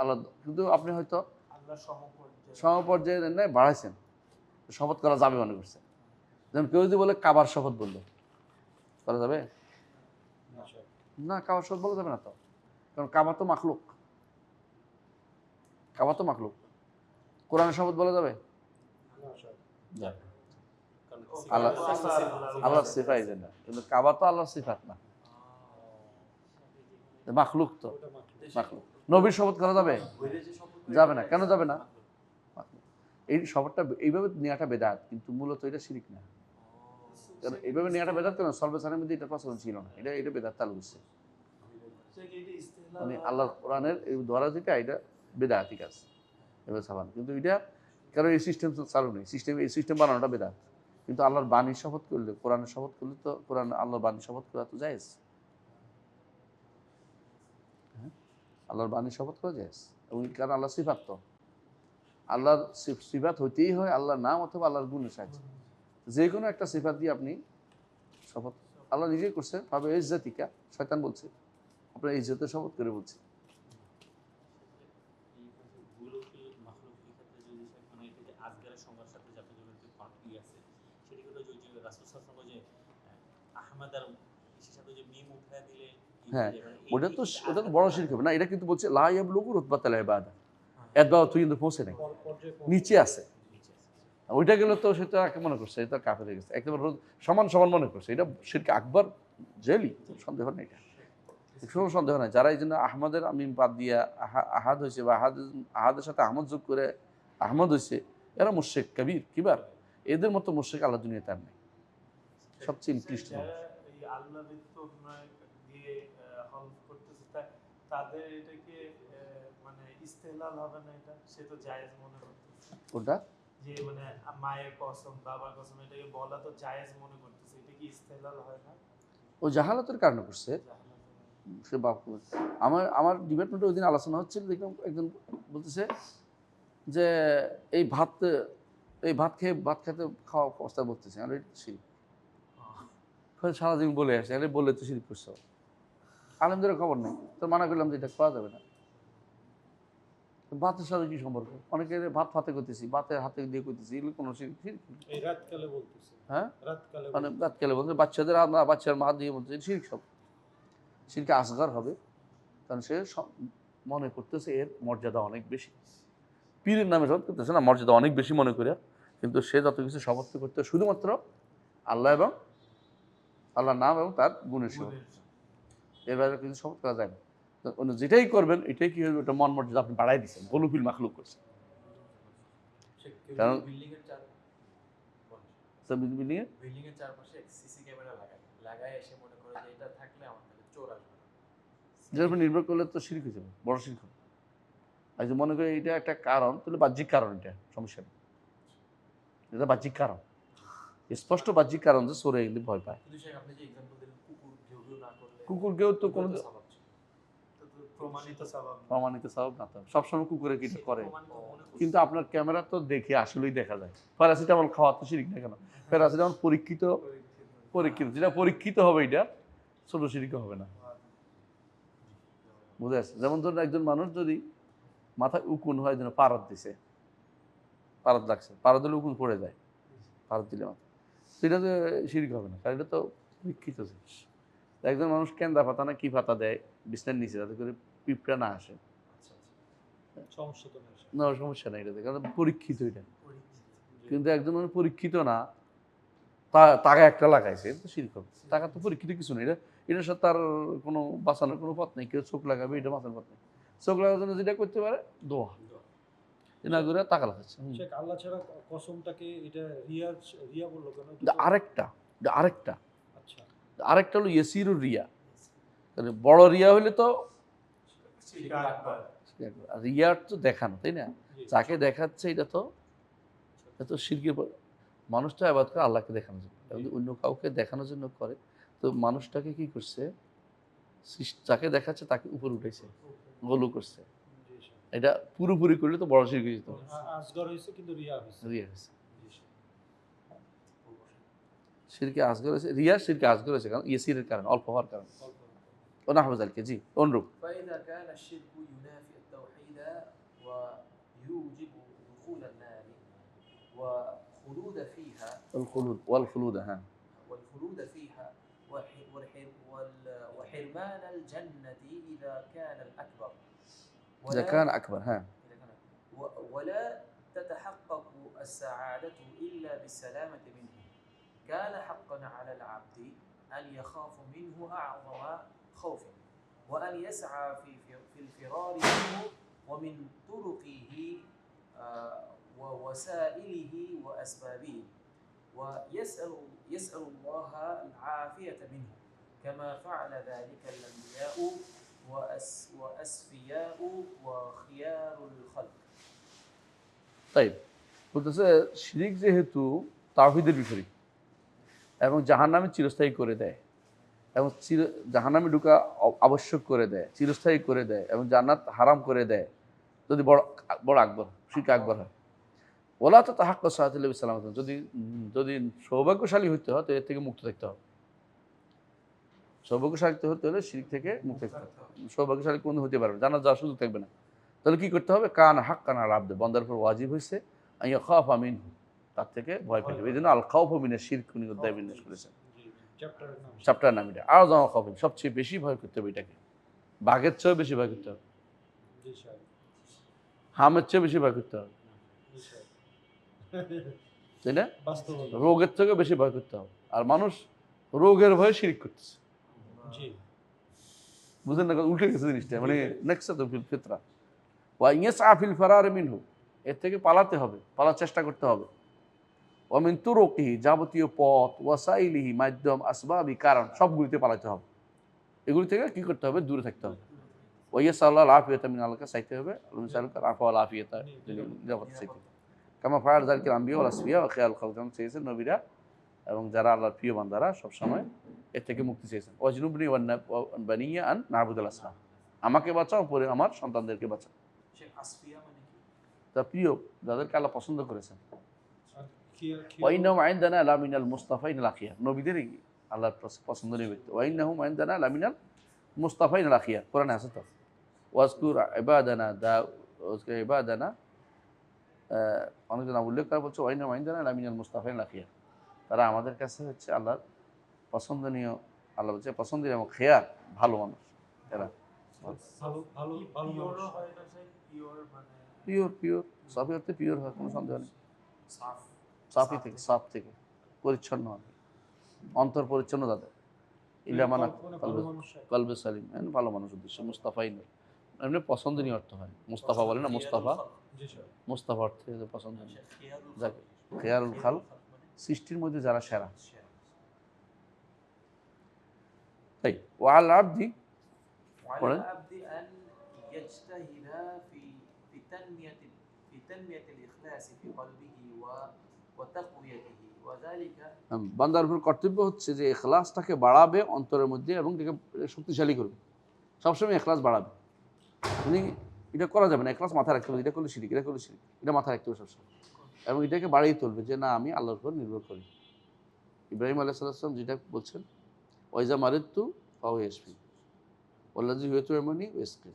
আলাদা, কিন্তু আপনি হয়তো সমপর্যায়ে বাড়াইছেন, শপথ করা যাবে মনে করছেন। যেমন কেউ যদি বলে কাবার শপথ বললো, করা যাবে না? কাবার শপথ বলা যাবে না তো, কারণ কাবা তো মাখলুক, কোরআনের শপথ বলা যাবে? যায়। ওকে, আল্লাহ আল্লাহ- আল্লাহর সিফাই না, কিন্তু কাবা তো আল্লাহর সিফাত না, মাখলুক তো, ওটা মাখলুক। মাখলুক। নবীর শপথ করা যাবে? যাবে না। কেন যাবে না? মাখলুক। এই শপথটা এইভাবে নেওয়াটা বেদাত, কিন্তু মূলত এটা শিরিক না। কারণ এইভাবে নেওয়াটা বেদাত কেন? সর্বসানের মধ্যে এটা প্রচলন ছিল না, এটা বেদাত চালু হচ্ছে। মানে আল্লাহর কোরআনের এই ধরা যেটা, এটা বেদাতি কাজ, এবার সাবান। কিন্তু এটা কারণ এই সিস্টেম চালু নেই, এই সিস্টেম বানানোটা বেদাত। কিন্তু আল্লাহর বাণীর শপথ করলে, কোরআনের শপথ করলে তো কোরআন আল্লাহর বাণীর শপথ করা তো জায়েজ। হ্যাঁ, আল্লাহর বাণীর শপথ করা জায়েজ। এবং কারণ আল্লাহ সিফাত তো, আল্লাহর সিফাত হইতেই হয় আল্লাহর নাম অথবা আল্লাহর গুণের সাহায্যে। যে কোনো একটা সিফাত দিয়ে আপনি শপথ, আল্লাহ নিজেই করছে, ভাবে ইজ্জাতিকা, শয়তান বলছে আপনার ইজ্জতের শপথ করে বলছে। হ্যাঁ, ওটা তো বড় শিরক হবে না। এটা কিন্তু বলছে লা ইয়াবলুগু রুতবাতাল ইবাদা, এতবাও তুই কিন্তু পৌঁছে নাই, নিচে আছে। ওইটা গেলে তো সেটা মনে করছে এটা কাফের হয়ে গেছে, একেবারে সমান সমান মনে করছে। এটা শিরক আকবর, জেলি, সন্দেহ নেই, এটা কোনো সন্দেহ নাই। যারা এই জন্য আহমদের আমি বাদ দিয়া আহাদ হয়েছে বা আহাদের সাথে আহমদ যোগ করে আহমদ হয়েছে, এরা মুশরিক কবির কিবার। এদের মতো মুশরিক আল্লাহ দুনিয়াতে আর নেই, সবচেয়ে নিকৃষ্ট। যারা এই আল্লাহ ব্যতীত অন্য দিয়ে হলফ করতেছে, তাদের এটাকে মানে ইস্তেহলাল হবে না? এটা সে তো জায়েজ মনে করতেছে, ওটা যে মানে মায়ের কসম, বাবার কসম, এটাকে বলা তো জায়েজ মনে করতেছে, এটা কি ইস্তেহলাল হয় না? ও জাহালাতের কারণে করছে সে বাপ। আমার ডিপার্টমেন্টে ওই দিন আলোচনা হচ্ছিল, দেখলাম একজন বলতেছে যে এই ভাত খেতে খাওয়া অবস্থা বলতেছে, আর এটা শিরিক। সারাদিন বলে আসে, আরে বললে তো শিরিক করছো। আলেমদের খবর নেই, তো মানা করলাম যে এটা খাওয়া যাবে না। ভাতের সাথে কি সম্পর্ক? অনেকে ভাত ফাতে করতেছি, ভাতের হাতে দিয়ে করতেছি, এগুলো কোনো শিরিক? এই রাতকালে বলতেছে, হ্যাঁ, রাতকালে মানে রাতকালে বলতে বাচ্চাদের বাচ্চার মা দিয়ে বলতে শিরিক, সব শিরকে আসগার হবে। কারণ সে মনে করতেছে এর মর্যাদা অনেক বেশি, পীরের নামে শপথ করতেছে না, মর্যাদা অনেক বেশি মনে করে। কিন্তু সে যত কিছু শপথ করতে শুধুমাত্র আল্লাহ এবং আল্লাহর নাম এবং তার গুণের শপথ, এর বাইরে কিছু শপথ করা যায় না। তো অন্য যেটাই করবেন এটাই কি হবে, ওটা মন মর্যাদা আপনি বাড়াই দিচ্ছেন, গলুফিল মাখলুক করছেন। কারণ বিল্ডিং এর চারপাশে সিসি ক্যামেরা লাগায় এসে মনে করে যে এটা থাকলে আমার কাছে চোর আসবে না। যার উপর নির্ভর করলে তো শিরক হয়ে যাবে, বড় শিরক হবে। আর যে মনে করি এটা একটা কারণ, তাহলে বাহ্যিক কারণ, এটা সমস্যা নেই, এটা বাহ্যিক কারণ, স্পষ্ট বাহ্যিক কারণ যে চোরে এগুলি ভয় পায়। কিন্তু শেখ আপনি যে এক্সাম্পল দিলেন, কুকুর ঘেউ না করলে, কুকুরকেও তো কোনো স্বভাব ছিল। প্রমাণিত স্বভাব না। প্রমাণিত স্বভাব না, তো সবসময় কুকুরে কিছু করে। প্রমাণিত মনে করছি। কিন্তু আপনার ক্যামেরা তো দেখে আসলেই দেখা যায়। প্যারাসিটামল খাওয়া তো শিরিক না কেন? প্যারাসিটামল পরীক্ষিত, যেটা পরীক্ষিত হবে, এটা ছোট শিরিক হবে না। বুঝে আসছে? যেমন ধরুন একজন মানুষ যদি মাথায় উকুন হয়, যেন পারদ দিছে, পারদ লাগছে, পারদ দিলে উকুন পড়ে যায়, পারদ দিলে মাথা, সেটা তো শিরিক হবে না, কারণ এটা তো পরীক্ষিত জিনিস। একজন মানুষ কেন্দা পাতা না কি পাতা দেয় বিছনার নিচে, যাতে করে পিঁপড়া না আসে, সমস্যা তো নেই। না সমস্যা নেই, এটাতে কারণ পরীক্ষিত এটা। কিন্তু একজন মানুষ পরীক্ষিত না, টাকা একটা লাগাইছে, তো শিরক হবে। টাকা তো পরীক্ষিত কিছু নেই, এটার সাথে তার কোনো বাঁচানোর কোনো পথ নেই। কেউ চোখ লাগাবে, এটা বাঁচানোর পথ নেই। চোখ লাগার জন্য যেটা করতে পারে দোয়া, না করে টাকা লাগাচ্ছে। শেখ, আল্লাহ ছাড়া কসমটাকে এটা রিয়া বললো কেন? আরেকটা আচ্ছা, আরেকটা হলো ইয়েসিরুর রিয়া। তাহলে বড় রিয়া হইলে তো, আর রিয়ার তো দেখানো, তাই না? যাকে দেখাচ্ছে এটা তো শিরকের। মানুষটা আবাদ করে আল্লাহকে দেখানোর জন্য, যদি অন্য কাউকে দেখানোর জন্য করে, তো মানুষটাকে কি করছে, যাকে দেখাচ্ছে তাকে উপরে উঠেছে, গোলু করছে। এটা পুরোপুরি করলে তো বড় শিরক হয়ে যেত। আসগর হয়েছে কিন্তু রিয়া হয়েছে। রিয়া হয়েছে, শিরকে আসগর হয়েছে, রিয়া শিরকে আসগর হয়েছে, কারণ ইয়েসিরের কারণে, অল্প হওয়ার কারণে। ও না হবে জালকে, জি অনুরূপ। فإذا كان الشرك ينافي التوحيد ويوجب دخول النار وخلود فيها والخلود হ্যাঁ والخلود فيها وحرمان الجنة إذا كان الأكبر إذا كان أكبر ها ولا تتحقق السعادة إلا بالسلامة منه كان حقا على العبد أن يخاف منه أعظم خوف وأن يسعى في الفرار منه ومن طرقه ووسائله وأسبابه ويسأل الله العافية منه كما فعل ذلك الأنبياء وأسفياء وخيار الخلق. তাই বলতেছে শিরিক যেহেতু তাওহীদের বিপরীত এবং জাহান্নামে চিরস্থায়ী করে দেয় এবং জাহান্নামে ঢোকা আবশ্যক করে দেয়, চিরস্থায়ী করে দেয় এবং জান্নাত হারাম করে দেয় যদি বড় বড় আকবর শিরক আকবর হয়। ওলা তো তাহাক্ক সাহাতুল্লাহ সালাম, যদি সৌভাগ্যশালী হইতে হয় তো এর থেকে মুক্ত থাকতে হবে। সৌভাগ্যশালী হতে হলে শিরক থেকে মুক্ত থাকতে হবে। সৌভাগ্যশালী কোনো হতে পারবে, জান্নাত যাওয়ার সুযোগ থাকবে না। তাহলে কি করতে হবে? কান হাক কান আল আবদ, বান্দার উপর ওয়াজিব হয়েছে আইয়া খাফ আমিন, তার থেকে ভয় পেতে হবে। এই জন্য আল খাউফ মিনাশ শিরক উনি অধ্যায় বিন্যাস করেছেন, চ্যাপ্টার নাম এটা। আর জামা খাউফ, সবচেয়ে বেশি ভয় করতে হবে এটাকে, বাঘের চেয়েও বেশি ভয় করতে হবে, হামের চেয়ে বেশি ভয় করতে হবে, তাই না? রোগের থেকেও বেশি ভয় করতে হবে। আর মানুষ রোগের ভয়ে শিরক করতেছে, বুঝলেন না? উল্টে গেছে জিনিসটা, মানে নেক্সট তো ফিতরা ওয়াইয়াসআ ফিল ফারার মিনহু, এর থেকে পালাতে হবে, পালার চেষ্টা করতে হবে। ওয়া মিন তুরুকিহি, যাবতীয় পথ, ওয়াসাইলিহি, মাধ্যম, আসবাবি, কারণ, সবগুলিতে পালাতে হবে। এগুলি থেকে কি করতে হবে? দূরে থাকতে হবে। ওয়াইয়াসআল্লাহু আফিয়াতা মিন আল্লাহকে চাইতে হবে, আল্লাহ সাল্লাল্লাহু আলাইহি ওয়া আফিয়াতা, নিরাপদ চাইতে হবে। কামা ফাআল যালিকা আম্বিয়া ওয়াল আসফিয়া ওয়া খিয়াল খালক, চেয়েছেন নবীরা এবং যারা আল্লাহর প্রিয় বান্দারা সবসময় এর থেকে মুক্তি চেয়েছেন। ওয়াজনুবনি ওয়ান বানিয়া আন নাবুদুল আসনাম, আমাকে বাঁচাও, পরে আমার সন্তানদেরকে বাঁচাও। আসফিয়া মানে কি? তা প্রিয়, যাদেরকে আল্লাহ পছন্দ করেছেন। ওয়াইন্নাহুম ইনদানা লামিনাল মুস্তাফাইনাল আখিয়ার, নবীদেরই আল্লাহর পছন্দনীয় ব্যক্তি। ওয়াইন্নাহুম ইনদানা লামিনাল মুস্তাফাইনাল আখিয়ার, কোরআনে আছে তো। ওয়াজকুর ইবাদানা অনেকজন উল্লেখ করা বলছে ওয়াইন্নাহুম ইনদানা লামিনাল মুস্তাফাইনাল আখিয়ার, তারা আমাদের কাছে হচ্ছে আল্লাহর পছন্দনীয়, আল্লাহ বলছে পছন্দের এবং খেয়ার, ভালো মানুষ এরা। পিওর সাফি অর্থে পিওর হয়, কোনো সন্দেহ নেই। সাফি থেকে, সাফ থেকে, পরিচ্ছন্ন হয়, অন্তর পরিচ্ছন্ন তাদের। ইলামানা কলবে সালিম, ভালো মানুষ উদ্দেশ্য। মুস্তাফাই নয়, এমনি পছন্দনীয় অর্থ হয়। মুস্তাফা বলে না, মুস্তাফা, মুস্তাফা অর্থে পছন্দনীয়, যাকে খেয়ারুল খাল, সৃষ্টির মধ্যে যারা সেরা। তাই ওয়াল আবদি وعلى العبد أن يجتهد في تنمية الإخلاص في قلبه وتقويته وذلك। বান্দার উপর কর্তব্য হচ্ছে যে ইখলাসটাকে বাড়াবে অন্তরের মধ্যে এবং এটাকে শক্তিশালী করবে, সবসময় ইখলাস বাড়াবে। মানে এটা করা যাবে না, ইখলাস মাথায় রাখতে হবে, এটা করলে শিরিক, এটা করলে শিরিক, এটা মাথায় রাখতে হবে সবসময়, এবং এটাকে বাড়িয়ে তুলবে যে না, আমি আল্লাহর উপর নির্ভর করি। ইব্রাহিম আলাইহিস সালাম যেটা বলছেন, ওয়াইজা মারিদতু ফাহুয়া ইয়াশফি ওয়াল্লাযী ইউতঈমুনি ওয়া ইয়াসকিন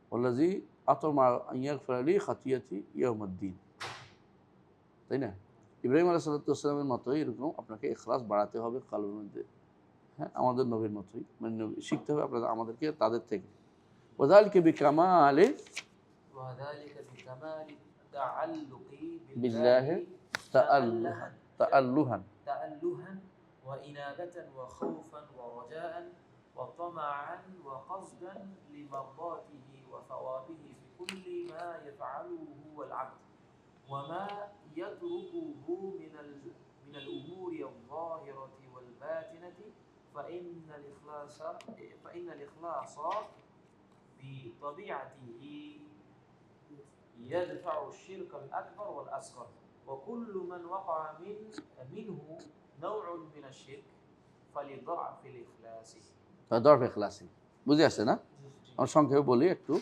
ওয়াল্লাযী আতমা আন ইয়াগফিরা লি খাতিয়াতি ইয়াউমিদ্দিন। তাই না? ইব্রাহিম আলাইহিস সালামের মতোই এরকম আপনাকে ইখলাস বাড়াতে হবে কলবের মধ্যে। হ্যাঁ, আমাদের নবীর মতোই, মানে শিখতে হবে আপনাদের, আমাদেরকে তাদের থেকে। ওয়াযালিকা বিকামালি التعلق بالله تألها وإنابة وخوفا ورجاء وطمعا وقصدا لمرضاته وثوابه في كل ما يفعله العبد وما يتركه من الأمور الظاهرة والباطنة، فإن الإخلاص بطبيعته يدفع الشرك الأكبر والأصغر، وكل من وقع منه نوع من الشرك فلضعف الإخلاص। ضعف إخلاصي বুঝে আসছে না? আমি সংক্ষেপে বলি একটু,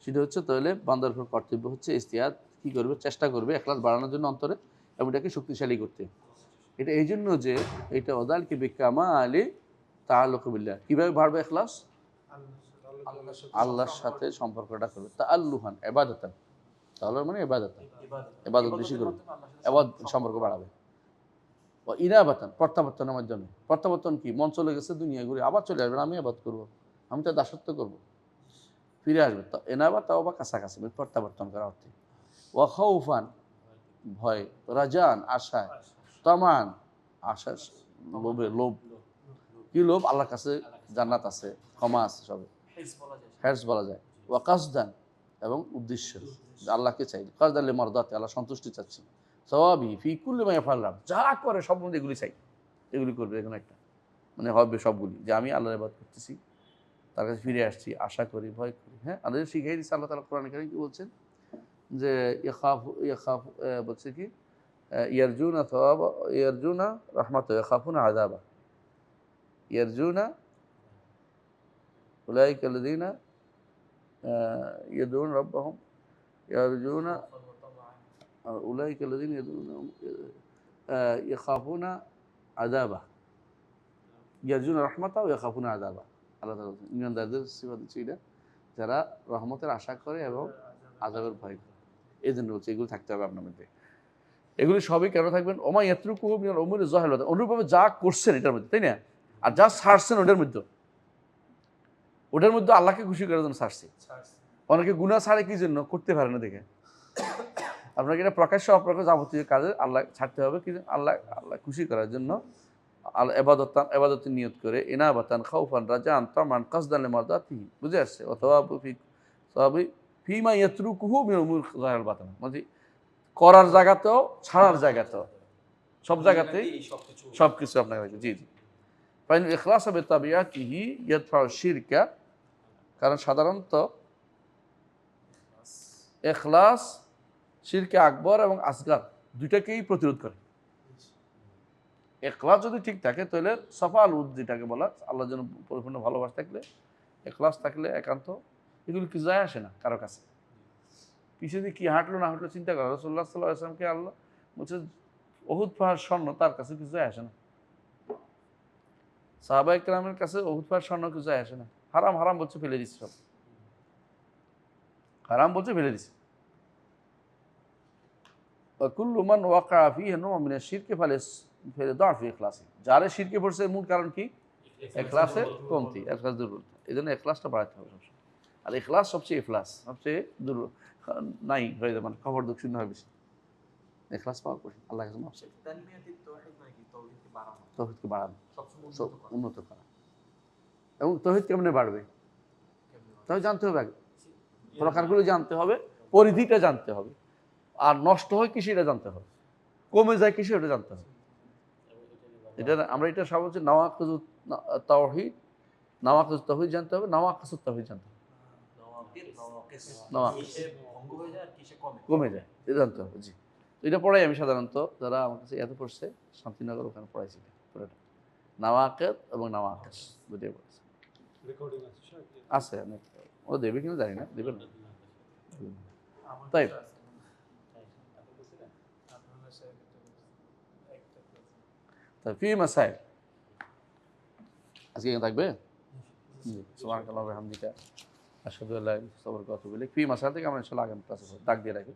সেটা হচ্ছে তাহলে বান্দার উপর কর্তব্য হচ্ছে ইস্তিহাদ কী করবে, চেষ্টা করবে ইখলাস বাড়ানোর জন্য অন্তরে, এবং এটাকে শক্তিশালী করতে। এটা এই জন্য যে এটা ওয়াযালিকা বিকামালি তাআল্লুক বিল্লাহ, কীভাবে বাড়বে ইখলাস? আল্লাহর সাথে সম্পর্কটা করবে, তাআল্লুহান ইবাদাতান, তাআল্লাহ মানে ইবাদত বেশি করবে, ইবাদত সম্পর্ক বাড়াবে। ও ইনাবাতান, প্রত্যাবর্তনের মাধ্যমে। প্রত্যাবর্তন কি? মন চলে গেছে দুনিয়া ঘুরে, আবার চলে আসবে, আমি ইবাদত করবো, আমি তো দাসত্ব করবো, ফিরে আসবে। তো এনাবা তাও বা কাছাকাছি, প্রত্যাবর্তন করা অর্থে। ওয়া খাউফান, ভয়, রাজান আশা, তামান আশা, লোভ। কি লোভ? আল্লাহর কাছে জান্নাত আছে, ক্ষমা আছে, সবে হিরস বলা যায়। হ্যার্স বলা যায়। ওয়া কাসদান, এবং উদ্দেশ্য, যে আল্লাহকে চাই, কাসদান লিমারদাতি, আল্লাহ সন্তুষ্টি চাচ্ছি। সওয়াবি ফি কুল্লি মা ইয়াফআলু, যা করে সব মধ্যে এগুলি চাই, এগুলি করবে। এখন একটা মানে হবে সবগুলি, যে আমি আল্লাহর ইবাদত করতেছি, তার কাছে ফিরে আসছি, আশা করি, ভয় করি। হ্যাঁ, আমাদের শিখিয়ে দিচ্ছে আল্লাহ তাআলা কোরআনে কারিমে কি বলছেন, যে বলছে কি, ইয়ারজুনা সওয়াবা, ইয়ারজুনা রাহমাতা, ইয়াখাফুনা আযাবা, ইয়ারজুনা উলাইকা আল্লাযীনা يدعون ربهم يرجون أولئك الذين يدعون يخافون عذابه يرجون رحمته ويخافون عذابه। আল্লাহ তাআলা ইমানদারদের সিফাত হচ্ছে এটা, যারা রহমতের আশা করে এবং আযাবের ভয় করে। এই জন্য বলছে এগুলো থাকতে হবে আপনার মধ্যে। এগুলি সবই কেন থাকবেন? ওমা ইয়াতরুকুহু মিনাল উমুরি যাহিরাত, অনুরূপভাবে যা করছেন এটার মধ্যে, তাই না? আর যা ছাড়ছেন ওটার মধ্যে আল্লাহকে খুশি করার জন্য ছাড়ছে। অনেকে গুনাহ ছাড়ে কি জন্য? করতে পারে না দেখে। আপনাকে এটা প্রকাশ্য অপ্রকাশ্য যাবতীয় কাজে আল্লাহ ছাড়তে হবে কি? আল্লাহ খুশি করার জন্য। আল্লাহ ইবাদতের নিয়ত করে, ইনাবাতান খাউফান রাজান তামান কাসদান লিমারদাতিহি, বুঝে আসছে? অথবা ফিমা ইয়াতরুকুহু মিনাল উমুর যাহিরাল বাতিন, মানে করার জায়গাতেও ছাড়ার জায়গাতেও সব জায়গাতেই সবকিছু আপনার হয়েছে। জি জি। ফাইন ইখলাস বিতাবিয়াতিহি ইয়াদফাউ শিরকা, কারণ সাধারণত ইখলাস শিরকে আকবর এবং আসগার দুইটাকেই প্রতিরোধ করে। ইখলাস যদি ঠিক থাকে তাহলে সফাল উদ, যেটাকে বলা আল্লাহর জন্য পরিপূর্ণ ভালোবাসা থাকলে, ইখলাস থাকলে একান্ত, এগুলো কি যায় আসে না কারো কাছে। পিছিয়ে দিয়ে কি হাঁটলো না হাঁটলো চিন্তা করা, রাসূলুল্লাহ সাল্লাল্লাহু আলাইহি ওয়াসাল্লামকে আল্লাহ বলছে উহুদ পাহাড় স্বর্ণ, তার কাছে কিছু যায় আসে না। সাহাবায়ে কেরামের কাছে উহুদ পাহাড় স্বর্ণ কিছু যায় আসে না। হারাম হারাম বলছে, ফেলে দিচ্ছে, সব হারাম বলছে, ফেলে দিচ্ছে। কুল্লু মান ওয়াকা ফিহি নও'উম মিনাশ শিরকি ফালিদা'ফি ইখলাসি, যারা শিরকে পড়ছে মূল কারণ কি? ইখলাসের কমতি, ইখলাস দুর্বলতা। এজন্য ইখলাসটা বাড়াতে হবে সবসময়। আর ইখলাস সবচেয়ে দুর্বল নাই হয়ে যাবে, মানে খবর দক্ষিণ হয় বেশি। ইখলাস পাওয়া কঠিন, আল্লাহর কাছে মাফ চাই। তানমিয়াতুত তাওহীদ মানে কি? তাওহীদকে বাড়ানো, তাওহীদকে বাড়ানো, সবসময় সব উন্নত করা। উন্নত করা। এবং তাওহীদ কেমনে বাড়বে? কেমনে বাড়ানো? তাহলে জানতে হবে আগে, প্রকারগুলো জানতে হবে, পরিধিটা জানতে হবে, আর নষ্ট হয় কি সেটা জানতে হবে, কমে যায় কি সেটা জানতে হবে। এটা আমরা এটা সব হচ্ছে নওয়াকিজুত তাওহীদ, নওয়াকিজুত তাওহীদ জানতে হবে, নওয়াকিসুত তাওহীদ জানতে হবে। কিসে ভঙ্গ হয়ে যায় আর কিসে কমে? কমে যায়, এটা জানতে হবে। জি, তো এটা পড়াই আমি সাধারণত, যারা আমার কাছে এত পড়ছে শান্তিনগর, ওখানে পড়াইছি পুরোটা, নওয়াকিদ এবং নওয়াকিস দুটোই পড়েছে। রেকর্ডিং আছে স্যার? আছে, অনেক। ও দেবে কিনা জানি না, দেবেন না। আমার তাই। কাছে আছে। আপনার সাথে একটা তাই ফি মাসাইল আজকে এখানে থাকবে। জি, সুবহানাল্লাহি ওয়া বিহামদিহি, আশহাদু আল্লা ইলাহা ইল্লাল্লাহ, ফি মাসাইল থেকে আমরা ইনশাআল্লাহ আগামী ক্লাসে ডাক দিয়ে রাখি।